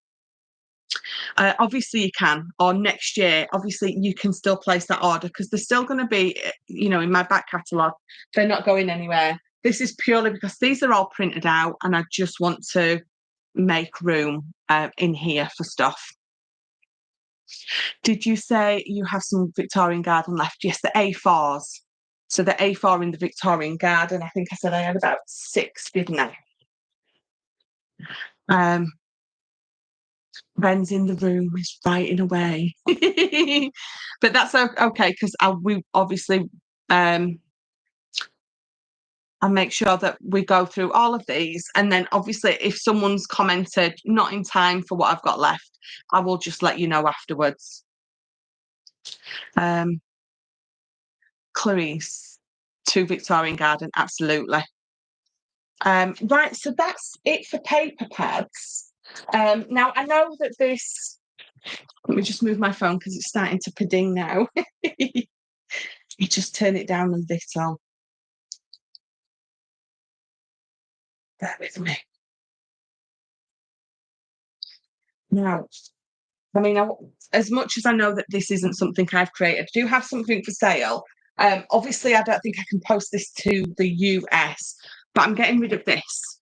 obviously you can, or next year, obviously you can still place that order because they're still going to be, in my back catalogue. They're not going anywhere. This is purely because these are all printed out and I just want to make room in here for stuff. Did you say you have some Victorian garden left? Yes, the A4s. So the A4 in the Victorian garden, I think I said I had about 6, didn't I? Ben's in the room, he's writing away. But that's okay, because we obviously I make sure that we go through all of these, and then obviously if someone's commented not in time for what I've got left, I will just let you know afterwards. Clarice, to Victorian Garden, absolutely. Right, so that's it for paper pads. Now I know that this. Let me just move my phone because it's starting to ping now. You just turn it down a little. Bear with me. Now, I mean, as much as I know that this isn't something I've created, I do have something for sale. Obviously, I don't think I can post this to the US, but I'm getting rid of this.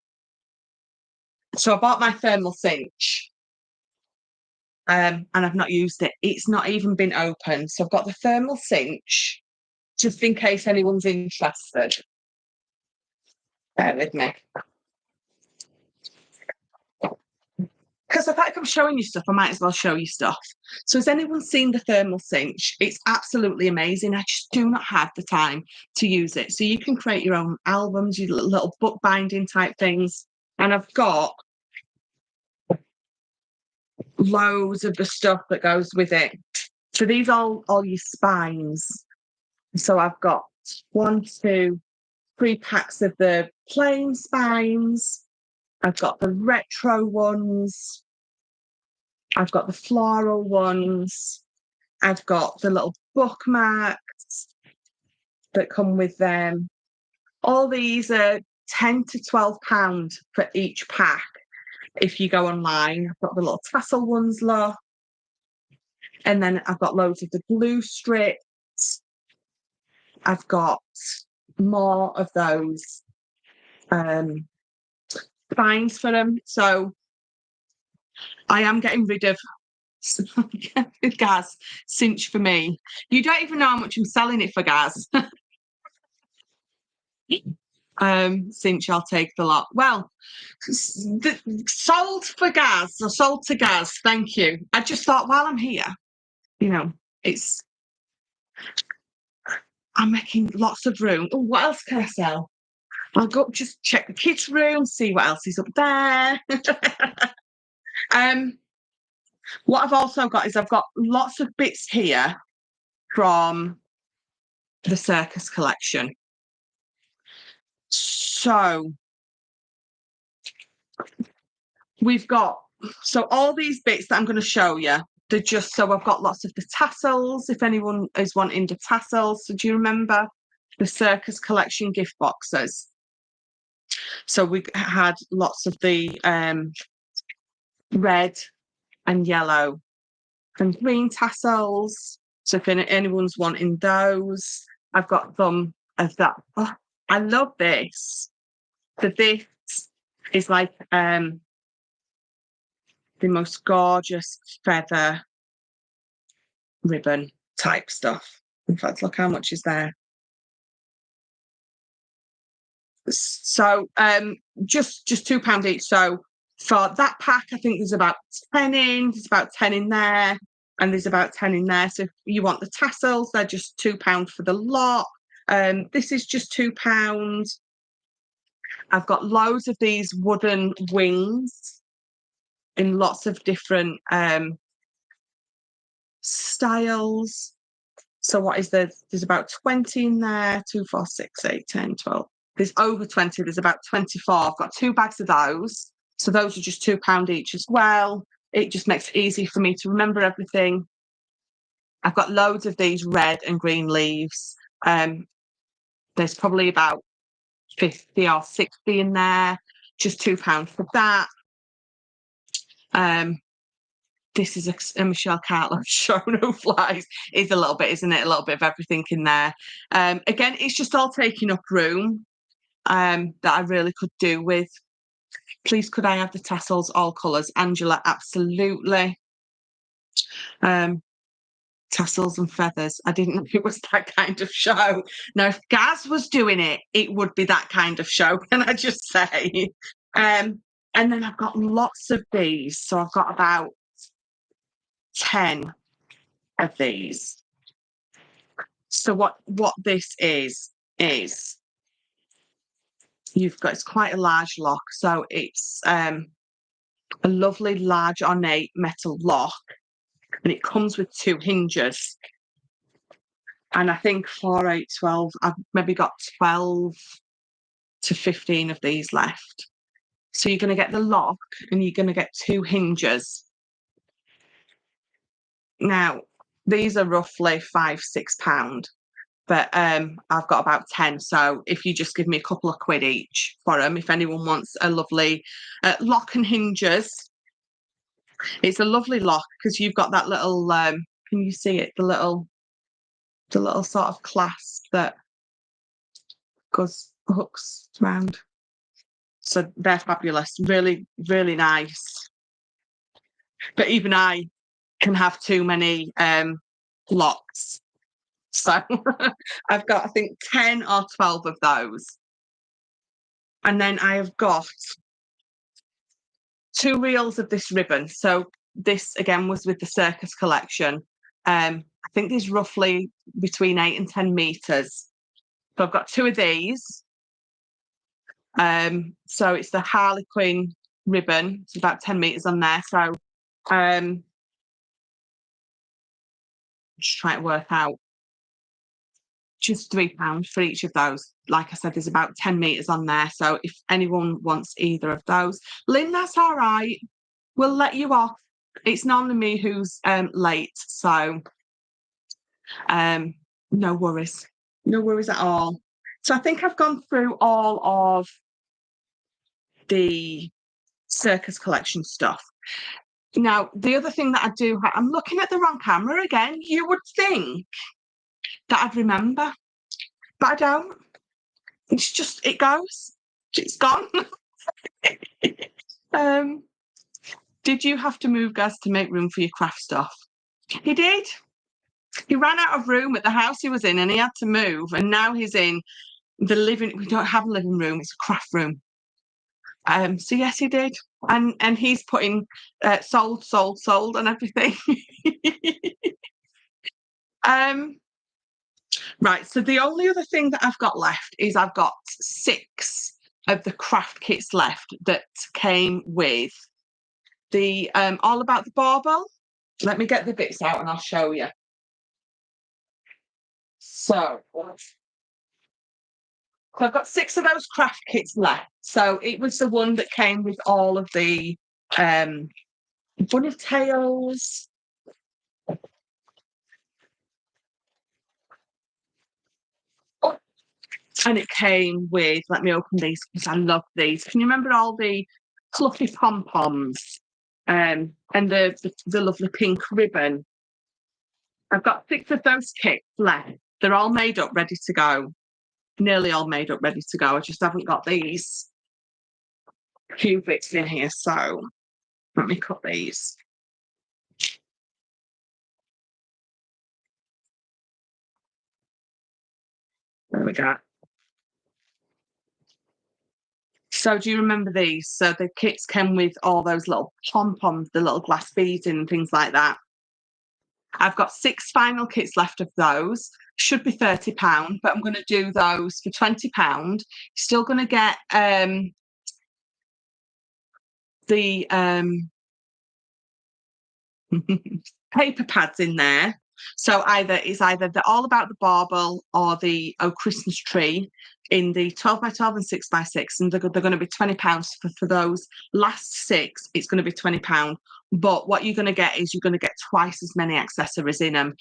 So I bought my thermal cinch, and I've not used it. It's not even been opened. So I've got the thermal cinch, just in case anyone's interested. Bear with me. Because I feel like I'm showing you stuff, I might as well show you stuff. So has anyone seen the thermal cinch? It's absolutely amazing. I just do not have the time to use it. So you can create your own albums, your little book binding type things. And I've got loads of the stuff that goes with it. So these are all your spines. So I've got 1, 2, 3 packs of the plain spines. I've got the retro ones. I've got the floral ones. I've got the little bookmarks that come with them. All these are £10 to £12 for each pack if you go online. I've got the little tassel ones, look. And then I've got loads of the glue strips. I've got more of those spines for them. So I am getting rid of Gaz, cinch for me. You don't even know how much I'm selling it for, Gaz. Cinch, I'll take the lot. Well, sold for Gaz, or sold to Gaz, thank you. I just thought while I'm here, I'm making lots of room. Oh, what else can I sell? I'll go just check the kids' room, see what else is up there. What I've also got is I've got lots of bits here from the circus collection. So we've got all these bits that I'm going to show you. They're just so I've got lots of the tassels. If anyone is wanting the tassels, so do you remember the circus collection gift boxes? So we had lots of the red and yellow and green tassels. So if anyone's wanting those, I've got them of that. Oh, I love this. So this is like the most gorgeous feather ribbon type stuff. In fact, look how much is there. So just £2 each. So for that pack, I think there's about 10 in. There's about 10 in there, and there's about 10 in there. So if you want the tassels, they're just £2 for the lot. This is just £2. I've got loads of these wooden wings. in lots of different styles. So what is there? There's about 20 in there. 2, 4, 6, 8, 10, 12. There's over 20. There's about 24. I've got 2 bags of those. So those are just £2 each as well. It just makes it easy for me to remember everything. I've got loads of these red and green leaves. There's probably about 50 or 60 in there. Just £2 for that. This is a Michelle Cartler show no flies. It's a little bit, isn't it? A little bit of everything in there. Again, it's just all taking up room that I really could do with. Please, could I have the tassels, all colours? Angela, absolutely. Tassels and feathers. I didn't know it was that kind of show. Now, if Gaz was doing it, it would be that kind of show, can I just say? And then I've got lots of these. So I've got about 10 of these. So what this is it's quite a large lock. So it's a lovely large ornate metal lock, and it comes with 2 hinges. And I think 4, 8, 12, I've maybe got 12 to 15 of these left. So you're going to get the lock and you're going to get 2 hinges. Now, these are roughly £5, £6, but I've got about 10. So if you just give me a couple of quid each for them, if anyone wants a lovely lock and hinges, it's a lovely lock because you've got that little, can you see it? The little sort of clasp that hooks around. So they're fabulous, really, really nice. But even I can have too many locks. So I've got, I think, 10 or 12 of those. And then I have got 2 reels of this ribbon. So this, again, was with the circus collection. I think there's roughly between 8 and 10 metres. So I've got 2 of these. So it's the Harlequin ribbon. It's about 10 metres on there. So just trying to work out. Just £3 for each of those. Like I said, there's about 10 metres on there. So if anyone wants either of those, Lynn, that's all right. We'll let you off. It's normally me who's late. So no worries. No worries at all. So I think I've gone through all of the circus collection stuff. Now, the other thing that I do, I'm looking at the wrong camera again. You would think that I'd remember, but I don't. It's just, it goes. It's gone. Did you have to move, Gaz, to make room for your craft stuff? He did. He ran out of room at the house he was in and he had to move. And now he's in the living. We don't have a living room. It's a craft room. So yes, he did. And he's putting sold and everything. Right, so the only other thing that I've got left is I've got 6 of the craft kits left that came with the All About the Bauble. Let me get the bits out and I'll show you. So I've got 6 of those craft kits left. So it was the one that came with all of the bunny tails. And it came with, let me open these because I love these. Can you remember all the fluffy pom-poms and the lovely pink ribbon? I've got 6 of those kits left. They're all made up, ready to go. Nearly all made up, ready to go. I just haven't got these few bits in here. So let me cut these. There we go. So do you remember these? So the kits came with all those little pom-poms, the little glass beads and things like that. I've got 6 final kits left of those. Should be £30, but I'm going to do those for £20. You're still going to get the paper pads in there. So it's either the All About the Bauble or the Oh Christmas Tree in the 12 by 12 and 6 by 6, and they're going to be £20 for those last 6. It's going to be £20. But what you're going to get is you're going to get twice as many accessories in them.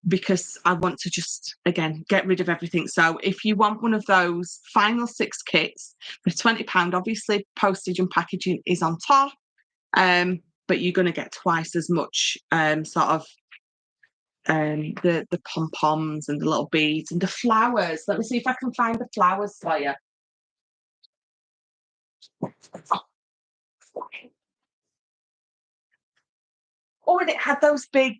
Because I want to just, again, get rid of everything. So if you want one of those final 6 kits for £20, obviously postage and packaging is on top, but you're going to get twice as much sort of the pom-poms and the little beads and the flowers. Let me see if I can find the flowers for you. Oh, and it had those big,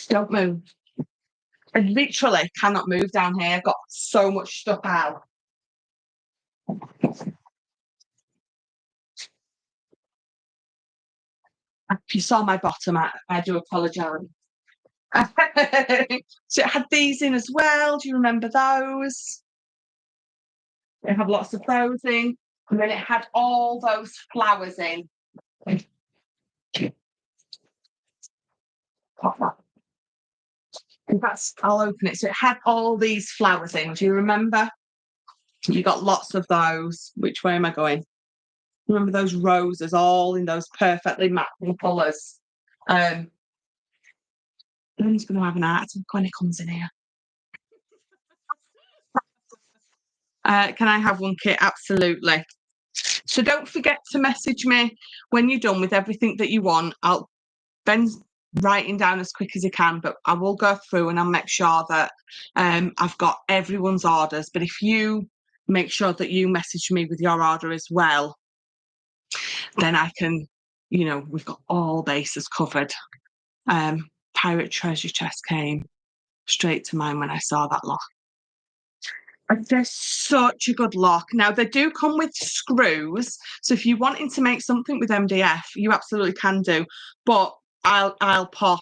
don't move. I literally cannot move down here. I've got so much stuff out. If you saw my bottom, I do apologise. So it had these in as well. Do you remember those? It had lots of those in. And then it had all those flowers in. In fact, I'll open it. So it had all these flowers in. Do you remember? You got lots of those. Which way am I going? Remember those roses all in those perfectly matching colours? He's going to have an heart attack when he comes in here. Can I have one, Kit? Absolutely. So don't forget to message me when you're done with everything that you want. Ben's writing down as quick as he can, but I will go through and I'll make sure that I've got everyone's orders. But if you make sure that you message me with your order as well, then I can, we've got all bases covered. Pirate Treasure Chest came straight to mind when I saw that lock. They're such a good lock. Now, they do come with screws. So if you're wanting to make something with MDF, you absolutely can do. But I'll pop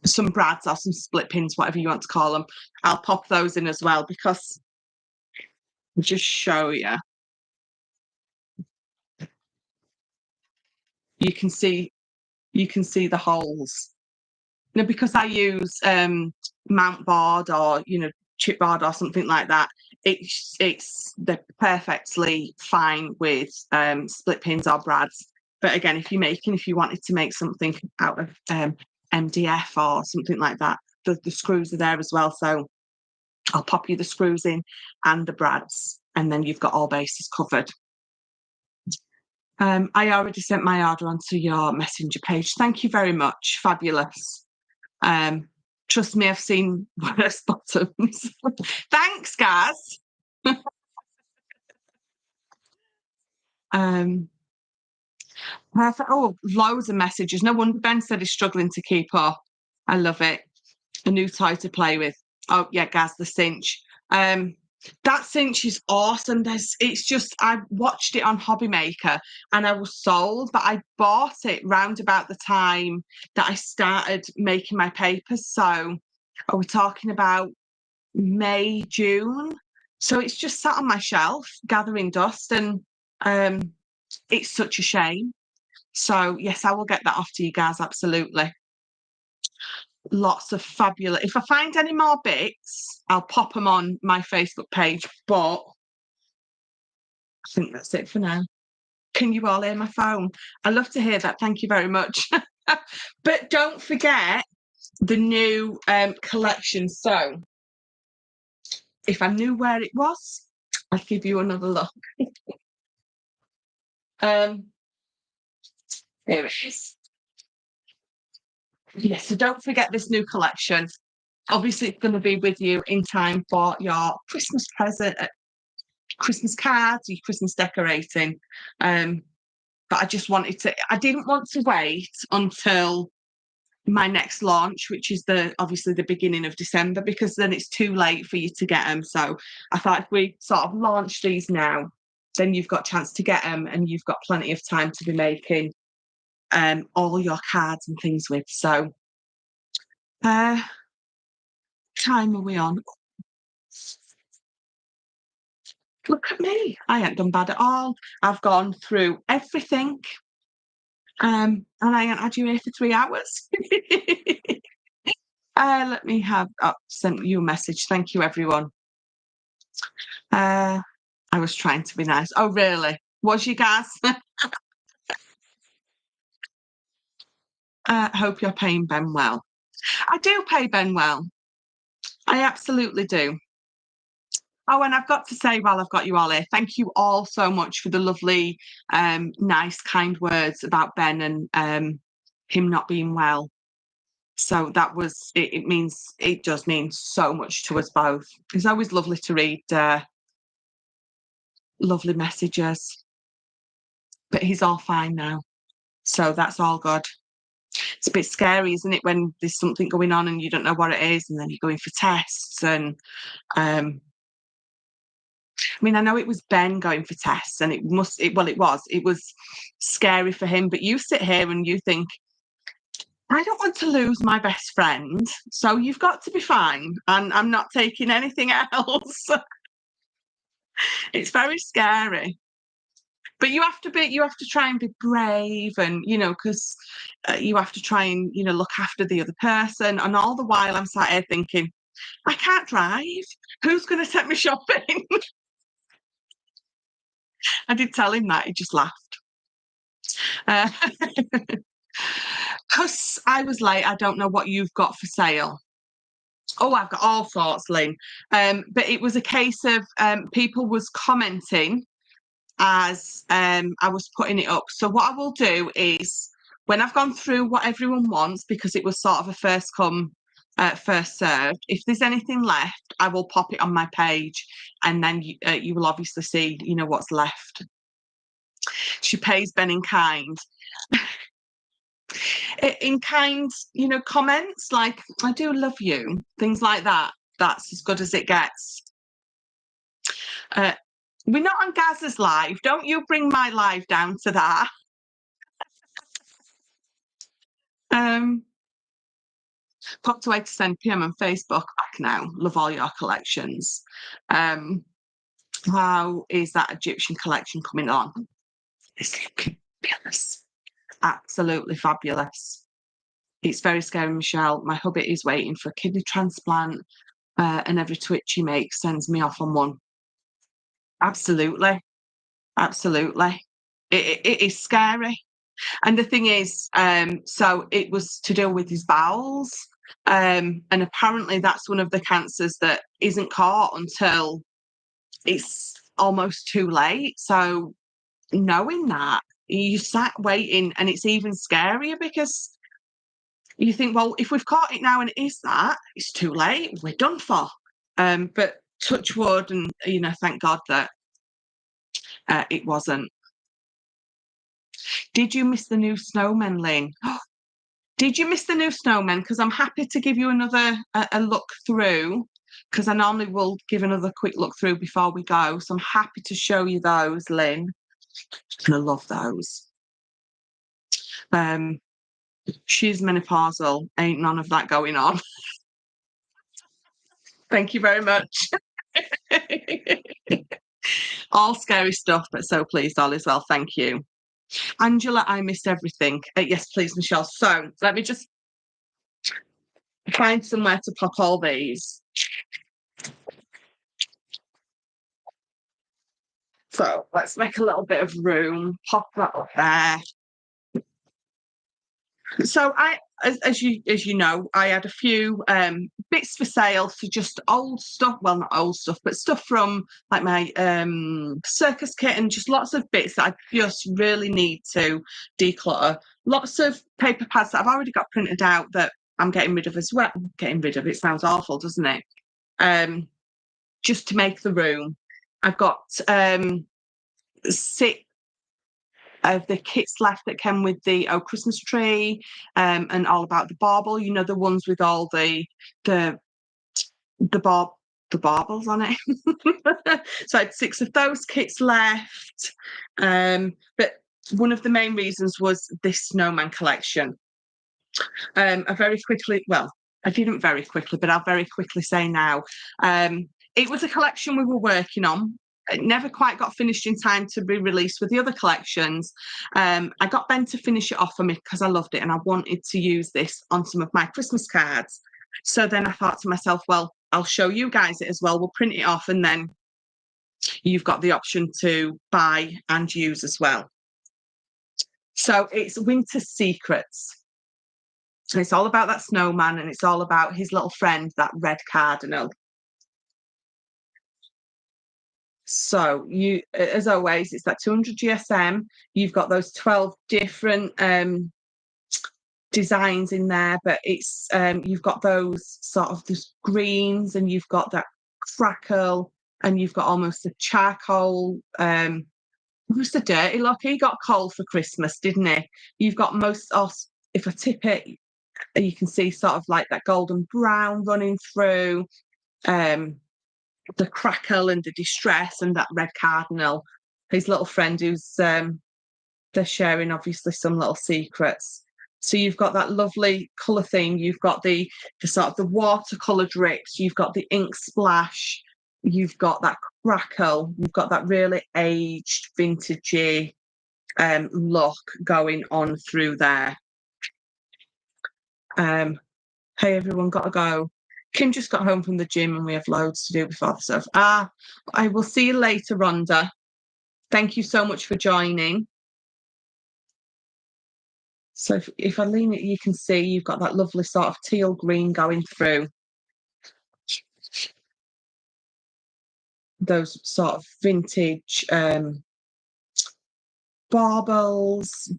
some brads or some split pins, whatever you want to call them. I'll pop those in as well because I'll just show you. You can see the holes. Now, because I use mount board or chipboard or something like that, they're perfectly fine with split pins or brads. But again, if you wanted to make something out of MDF or something like that, the screws are there as well. So I'll pop you the screws in and the brads, and then you've got all bases covered. I already sent my order onto your messenger page. Thank you very much. Fabulous. Trust me, I've seen worse bottoms. Thanks, guys. Perfect. Oh, loads of messages. No wonder Ben said he's struggling to keep up. I love it. A new toy to play with. Oh yeah, Gaz, the cinch. That cinch is awesome. I watched it on Hobby Maker and I was sold, but I bought it round about the time that I started making my papers. So are we talking about May, June? So it's just sat on my shelf gathering dust, and it's such a shame. So yes, I will get that off to you guys, absolutely. Lots of fabulous. If I find any more bits, I'll pop them on my Facebook page, but I think that's it for now. Can you all hear my phone? I love to hear that. Thank you very much. But don't forget the new collection. So if I knew where it was, I'd give you another look. Here it is. Yes, so don't forget this new collection. Obviously, it's going to be with you in time for your Christmas present, Christmas cards, your Christmas decorating. But I didn't want to wait until my next launch, which is obviously the beginning of December, because then it's too late for you to get them. So I thought if we sort of launch these now, then you've got a chance to get them and you've got plenty of time to be making all your cards and things with. So time are we on? Look at me. I ain't done bad at all. I've gone through everything. And I ain't had you here for 3 hours. Let me have sent you a message. Thank you, everyone. I was trying to be nice. Oh, really? Was you guys? Hope you're paying Ben well. I do pay Ben well. I absolutely do. Oh, and I've got to say, while I've got you all here, thank you all so much for the lovely, nice, kind words about Ben and him not being well. So that was it. It does mean so much to us both. It's always lovely to read lovely messages, but he's all fine now, so that's all good. It's a bit scary, isn't it, when there's something going on and you don't know what it is, and then you're going for tests and I mean, I know it was Ben going for tests, and it was scary for him. But you sit here and you think, I don't want to lose my best friend, so you've got to be fine, and I'm not taking anything else. It's very scary. But you have to try and be brave, and because you have to try and look after the other person. And all the while, I'm sat here thinking, I can't drive. Who's going to take me shopping? I did tell him that. He just laughed. Because I was like, I don't know what you've got for sale. Oh, I've got all sorts, Lynn. But it was a case of people was commenting as I was putting it up. So what I will do is, when I've gone through what everyone wants, because it was sort of a first come, first served, if there's anything left, I will pop it on my page, and then you will obviously see, what's left. She pays Ben in kind. In kind, comments like, I do love you, things like that. That's as good as it gets. We're not on Gaz's live. Don't you bring my live down to that. Popped away to send PM on Facebook back now. Love all your collections. How is that Egyptian collection coming on? It's looking fabulous. Absolutely fabulous. It's very scary, Michelle. My hubby is waiting for a kidney transplant, and every twitch he makes sends me off on one. Absolutely. Absolutely. It is scary. And the thing is, so it was to do with his bowels. And apparently that's one of the cancers that isn't caught until it's almost too late. So knowing that, you sat waiting, and it's even scarier because you think, well, if we've caught it now and it is that, it's too late. We're done for. But touch wood, and thank God that it wasn't. Did you miss the new snowman, Lynn? Did you miss the new snowman? Because I'm happy to give you another a look through, because I normally will give another quick look through before we go. So I'm happy to show you those, Lynn. And I love those. She's menopausal. Ain't none of that going on. Thank you very much. All scary stuff, but so pleased all is well. Thank you. Angela, I missed everything. Yes, please, Michelle. So let me just find somewhere to pop all these. So let's make a little bit of room. Pop that up there. So as you know, I had a few bits for sale. So just old stuff. Well, not old stuff, but stuff from like my circus kit, and just lots of bits that I just really need to declutter. Lots of paper pads that I've already got printed out that I'm getting rid of as well. Getting rid of it sounds awful, doesn't it? Just to make the room. I've got 6 of the kits left that came with the Christmas tree, and all about the bauble. The ones with all the baubles on it. So I had 6 of those kits left. But one of the main reasons was this snowman collection. I didn't very quickly, but I'll very quickly say now. It was a collection we were working on. it never quite got finished in time to be released with the other collections. I got Ben to finish it off for me because I loved it and I wanted to use this on some of my Christmas cards. So then I thought to myself, well, I'll show you guys it as well. We'll print it off and then you've got the option to buy and use as well. So it's Winter Secrets. And it's all about that snowman and it's all about his little friend, that red cardinal. So you, as always, it's that 200 GSM. You've got those 12 different designs in there, but it's you've got those sort of those greens and you've got that crackle and you've got almost a charcoal. Who's the dirty look? He got coal for Christmas, didn't he? You've got most, if I tip it, you can see sort of like that golden brown running through. The crackle and the distress and that red cardinal, his little friend who's they're sharing obviously some little secrets. So you've got that lovely colour theme, you've got the sort of the watercolour drips, you've got the ink splash, you've got that crackle, you've got that really aged vintagey look going on through there. Hey everyone, gotta go. Kim just got home from the gym and we have loads to do before the stuff. I will see you later, Rhonda. Thank you so much for joining. So if I lean it, you can see you've got that lovely sort of teal green going through. Those sort of vintage baubles,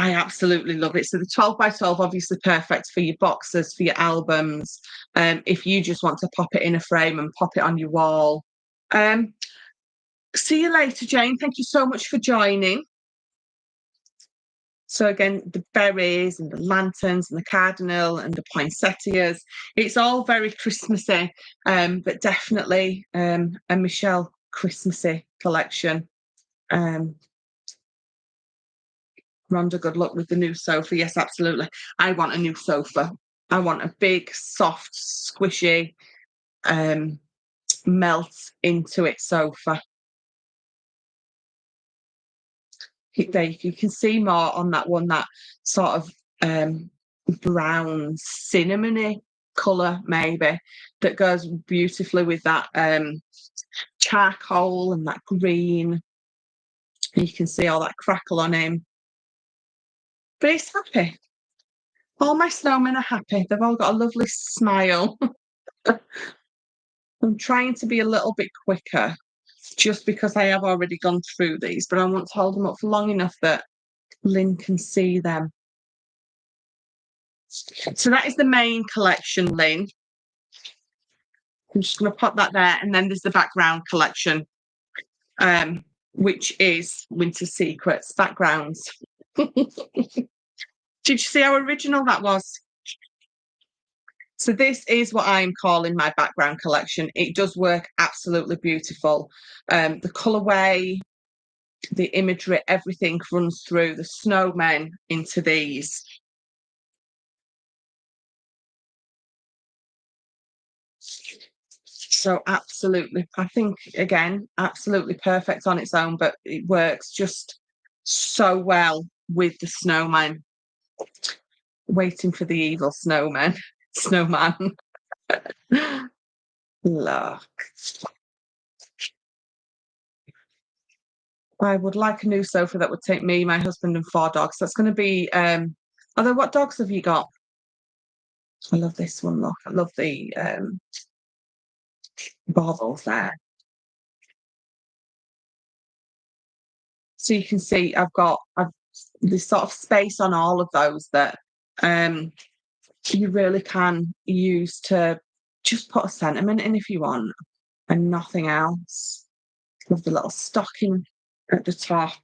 I absolutely love it. So the 12 by 12, obviously perfect for your boxes, for your albums. If you just want to pop it in a frame and pop it on your wall. See you later, Jane. Thank you so much for joining. So again, the berries and the lanterns and the cardinal and the poinsettias. It's all very Christmassy, but definitely a Michelle Christmassy collection. Rhonda, good luck with the new sofa. Yes, absolutely. I want a new sofa. I want a big, soft, squishy, melt into it sofa. There, you can see more on that one, that sort of brown, cinnamony colour, maybe, that goes beautifully with that charcoal and that green. You can see all that crackle on him. But he's happy. All my snowmen are happy. They've all got a lovely smile. I'm trying to be a little bit quicker just because I have already gone through these, but I want to hold them up for long enough that Lynn can see them. So that is the main collection, Lynn. I'm just going to pop that there. And then there's the background collection, which is Winter Secrets backgrounds. Did you see how original that was? So this is what I'm calling my background collection. It does work absolutely beautiful. The colourway, the imagery, everything runs through the snowmen into these. So absolutely, I think, again, absolutely perfect on its own, but it works just so well with the snowman. Waiting for the evil snowman. Look. I would like a new sofa that would take me, my husband, and 4 dogs. That's going to be, although what dogs have you got? I love this one, look. I love the baubles there. So you can see I've this sort of space on all of those that you really can use to just put a sentiment in if you want and nothing else. Love the little stocking at the top.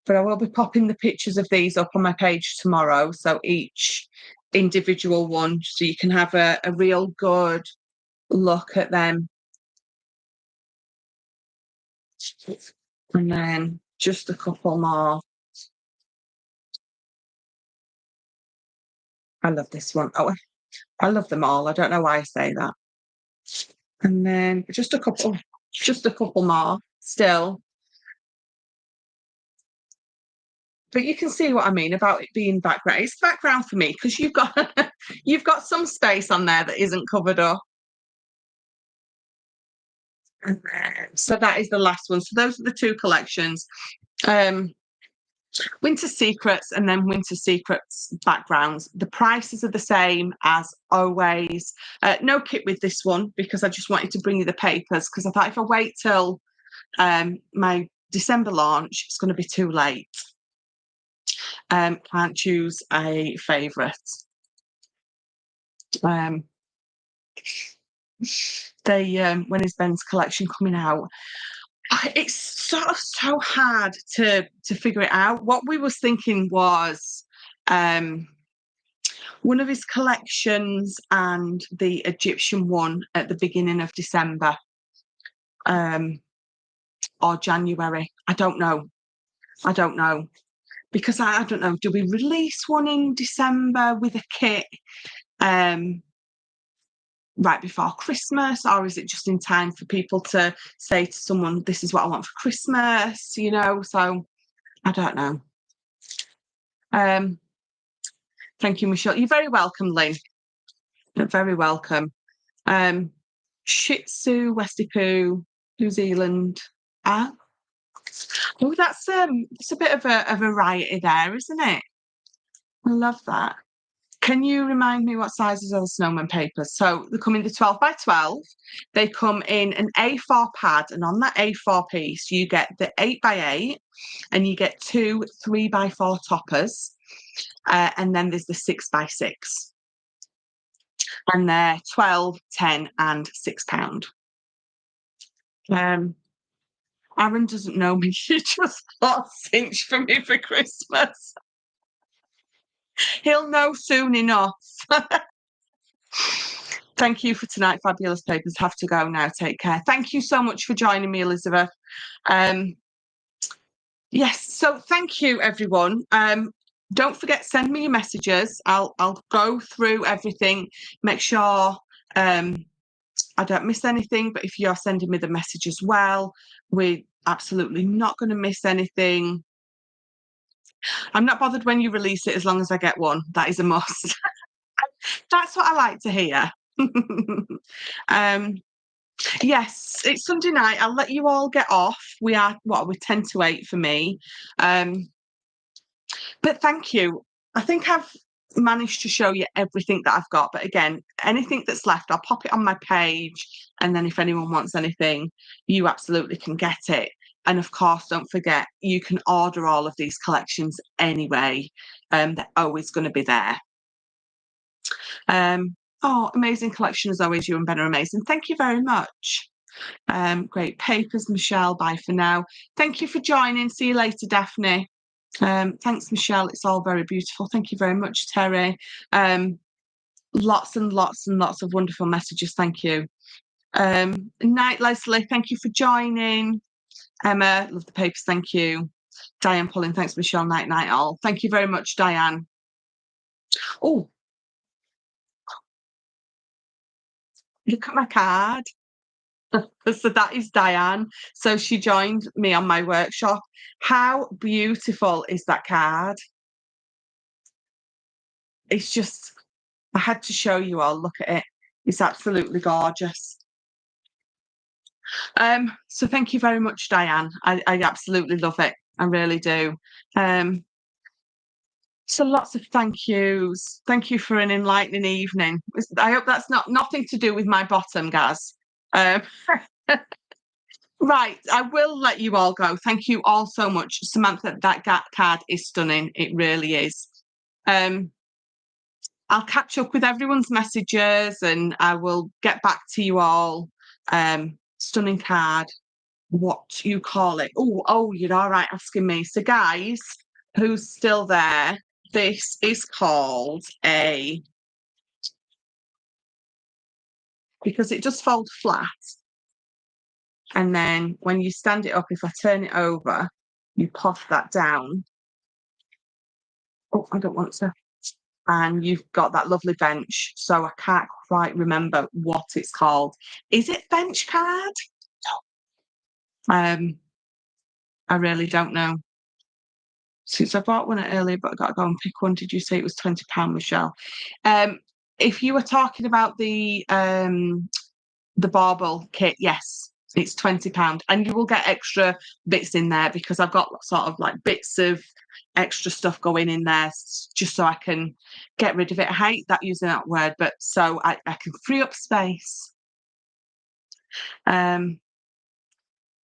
But I will be popping the pictures of these up on my page tomorrow. So each individual one, so you can have a real good look at them. And then just a couple more. I love this one. Oh, I love them all. I don't know why I say that. And then just a couple more still. But you can see what I mean about it being background. It's background for me because you've got you've got some space on there that isn't covered up. So that is the last one. So those are the two collections. Winter Secrets and then Winter Secrets backgrounds. The prices are the same as always. No kit with this one because I just wanted to bring you the papers because I thought if I wait till my December launch, it's going to be too late. Can't choose a favourite. When is Ben's collection coming out? It's sort of so hard to figure it out. What we was thinking was one of his collections and the Egyptian one at the beginning of December or January. I don't know because I don't know. Do we release one in December with a kit right before Christmas, or is it just in time for people to say to someone, this is what I want for Christmas, you know? So I don't know. Thank you, Michelle. You're very welcome, Lynn. You're very welcome. Shih Tzu, Westie Poo, New Zealand. Oh, that's it's a bit of a variety there, isn't it? I love that. Can you remind me what sizes are the snowman papers? So they come in the 12 by 12. They come in an A4 pad, and on that A4 piece, you get the 8 by 8, and you get 2 3 by 4 toppers, and then there's the 6 by 6. And they're 12, 10, and £6. Aaron doesn't know me. She just bought a cinch for me for Christmas. He'll know soon enough. Thank you for tonight, fabulous papers. Have to go now. Take care. Thank you so much for joining me, Elizabeth. Yes, so thank you, everyone. Don't forget, send me your messages. I'll go through everything, make sure I don't miss anything. But if you're sending me the message as well, we're absolutely not going to miss anything. I'm not bothered when you release it as long as I get one. That is a must. That's what I like to hear. Yes, it's Sunday night. I'll let you all get off. We're 10 to 8 for me. But thank you. I think I've managed to show you everything that I've got. But again, anything that's left, I'll pop it on my page. And then if anyone wants anything, you absolutely can get it. And of course, don't forget, you can order all of these collections anyway. They're always going to be there. Amazing collection as always. You and Ben are amazing. Thank you very much. Great papers, Michelle. Bye for now. Thank you for joining. See you later, Daphne. Thanks, Michelle. It's all very beautiful. Thank you very much, Terry. Lots and lots and lots of wonderful messages. Thank you. Night, Leslie. Thank you for joining. Emma, love the papers. Thank you. Diane Pulling. Thanks, Michelle. Night, night, all. Thank you very much, Diane. Oh, look at my card. So that is Diane. So she joined me on my workshop. How beautiful is that card? It's just, I had to show you all. Look at it. It's absolutely gorgeous. So thank you very much, Diane. I absolutely love it. I really do. So lots of thank yous. Thank you for an enlightening evening. I hope that's nothing to do with my bottom, Gaz. Right, I will let you all go. Thank you all so much. Samantha, that card is stunning. It really is. I'll catch up with everyone's messages and I will get back to you all. Stunning card. What you call it? Oh, you're all right asking me. So guys, who's still there? This is called because it just folds flat. And then when you stand it up, if I turn it over, you pop that down. Oh, I don't want to. and you've got that lovely bench. So I can't quite remember what it's called. Is it bench card? I really don't know. Since I bought one earlier, but I got to go and pick one. Did you say it was £20, Michelle? If you were talking about the bauble kit, yes, it's £20, and you will get extra bits in there because I've got sort of like bits of extra stuff going in there just so I can get rid of it. I hate that using that word, but so I can free up space.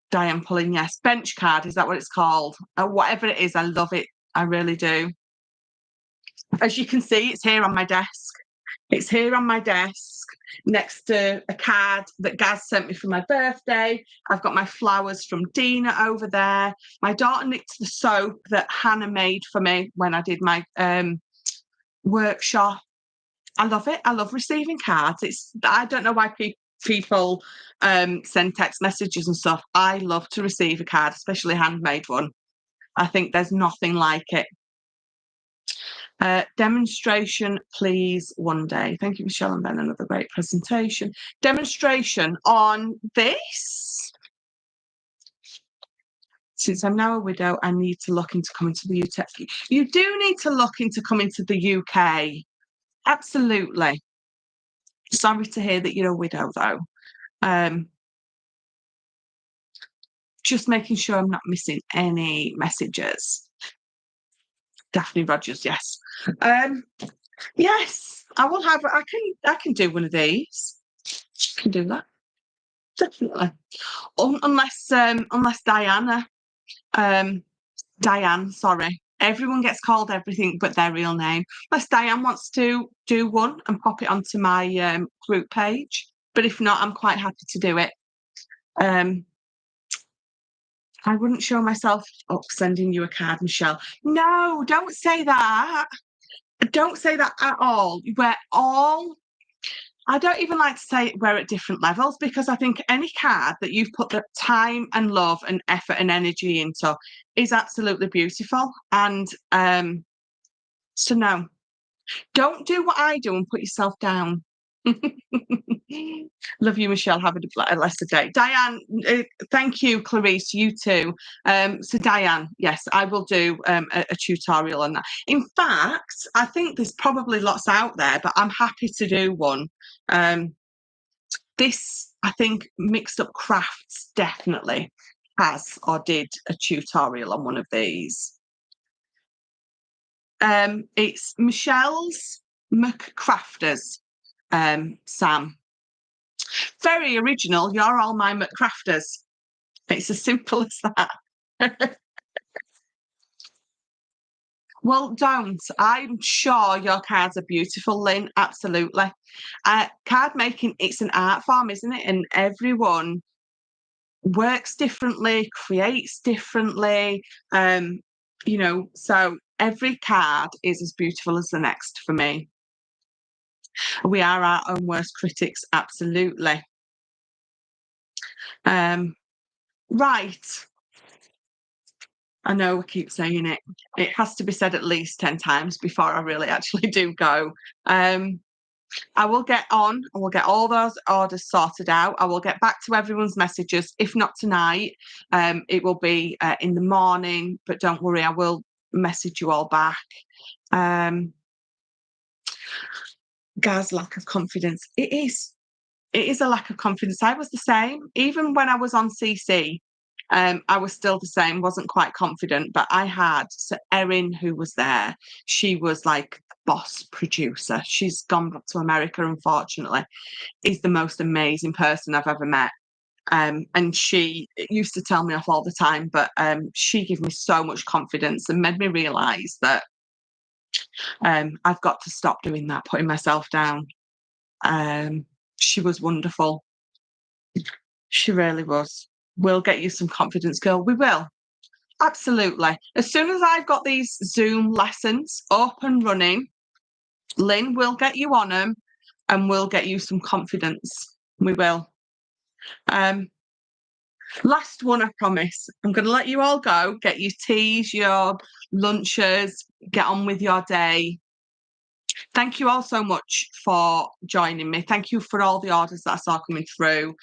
Diane pulling, yes. Bench card, is that what it's called? Whatever it is, I love it. I really do. As you can see, it's here on my desk. It's here on my desk next to a card that Gaz sent me for my birthday. I've got my flowers from Dina over there. My daughter nicked the soap that Hannah made for me when I did my workshop. I love it. I love receiving cards. I don't know why people send text messages and stuff. I love to receive a card, especially a handmade one. I think there's nothing like it. Demonstration, please, one day. Thank you, Michelle and Ben. Another great presentation. Demonstration on this. Since I'm now a widow, I need to look into coming to the UK. You do need to look into coming to the UK. Absolutely. Sorry to hear that you're a widow, though. Just making sure I'm not missing any messages. Daphne Rogers, yes. Yes, I will have. I can do one of these. I can do that, definitely. Unless Diane, sorry. Everyone gets called everything but their real name. Unless Diane wants to do one and pop it onto my group page. But if not, I'm quite happy to do it. I wouldn't show myself up sending you a card, Michelle. No, don't say that. Don't say that at all. I don't even like to say we're at different levels, because I think any card that you've put the time and love and effort and energy into is absolutely beautiful. And so no, don't do what I do and put yourself down. Love you, Michelle. Have a blessed day. Diane, thank you, Clarice, you too. So Diane, yes, I will do a tutorial on that. In fact, I think there's probably lots out there, but I'm happy to do one. This, I think, Mixed Up Crafts definitely has or did a tutorial on one of these. It's Michelle's McCrafters. Sam, very original. You're all my McCrafters. It's as simple as that. Well, don't. I'm sure your cards are beautiful, Lynn. Absolutely. Card making, it's an art form, isn't it? And everyone works differently, creates differently. So every card is as beautiful as the next for me. We are our own worst critics, absolutely. Right. I know I keep saying it. It has to be said at least 10 times before I really actually do go. I will get on. I will get all those orders sorted out. I will get back to everyone's messages. If not tonight, it will be in the morning. But don't worry, I will message you all back. Gaz, lack of confidence. It is. It is a lack of confidence. I was the same. Even when I was on CC, I was still the same, wasn't quite confident, but I had, so Erin, who was there, she was like boss producer. She's gone back to America, unfortunately, is the most amazing person I've ever met. And she used to tell me off all the time, but she gave me so much confidence and made me realise that I've got to stop doing that, putting myself down. She was wonderful. She really was. We'll get you some confidence, girl. We will. Absolutely. As soon as I've got these Zoom lessons up and running, Lynn will get you on them and we'll get you some confidence. We will. Last one, I promise. I'm going to let you all go. Get your teas, your lunches, get on with your day. Thank you all so much for joining me. Thank you for all the orders that I saw coming through.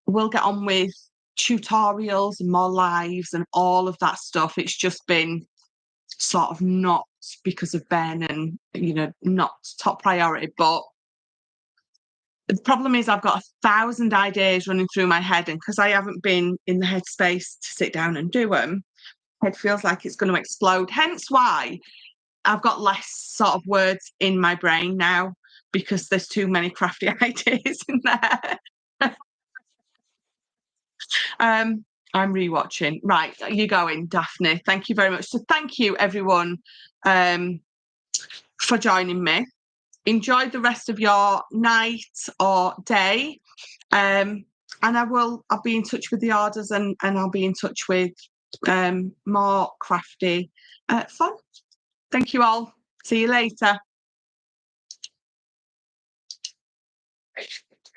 We'll get on with tutorials and more lives and all of that stuff. It's just been sort of not because of Ben and, not top priority. But the problem is I've got 1,000 ideas running through my head, and because I haven't been in the headspace to sit down and do them, it feels like it's going to explode. Hence why I've got less sort of words in my brain now, because there's too many crafty ideas in there. I'm rewatching. Right, you're going, Daphne. Thank you very much. So thank you, everyone, for joining me. Enjoy the rest of your night or day. And I'll be in touch with the orders, and I'll be in touch with more crafty fun. Thank you all. See you later.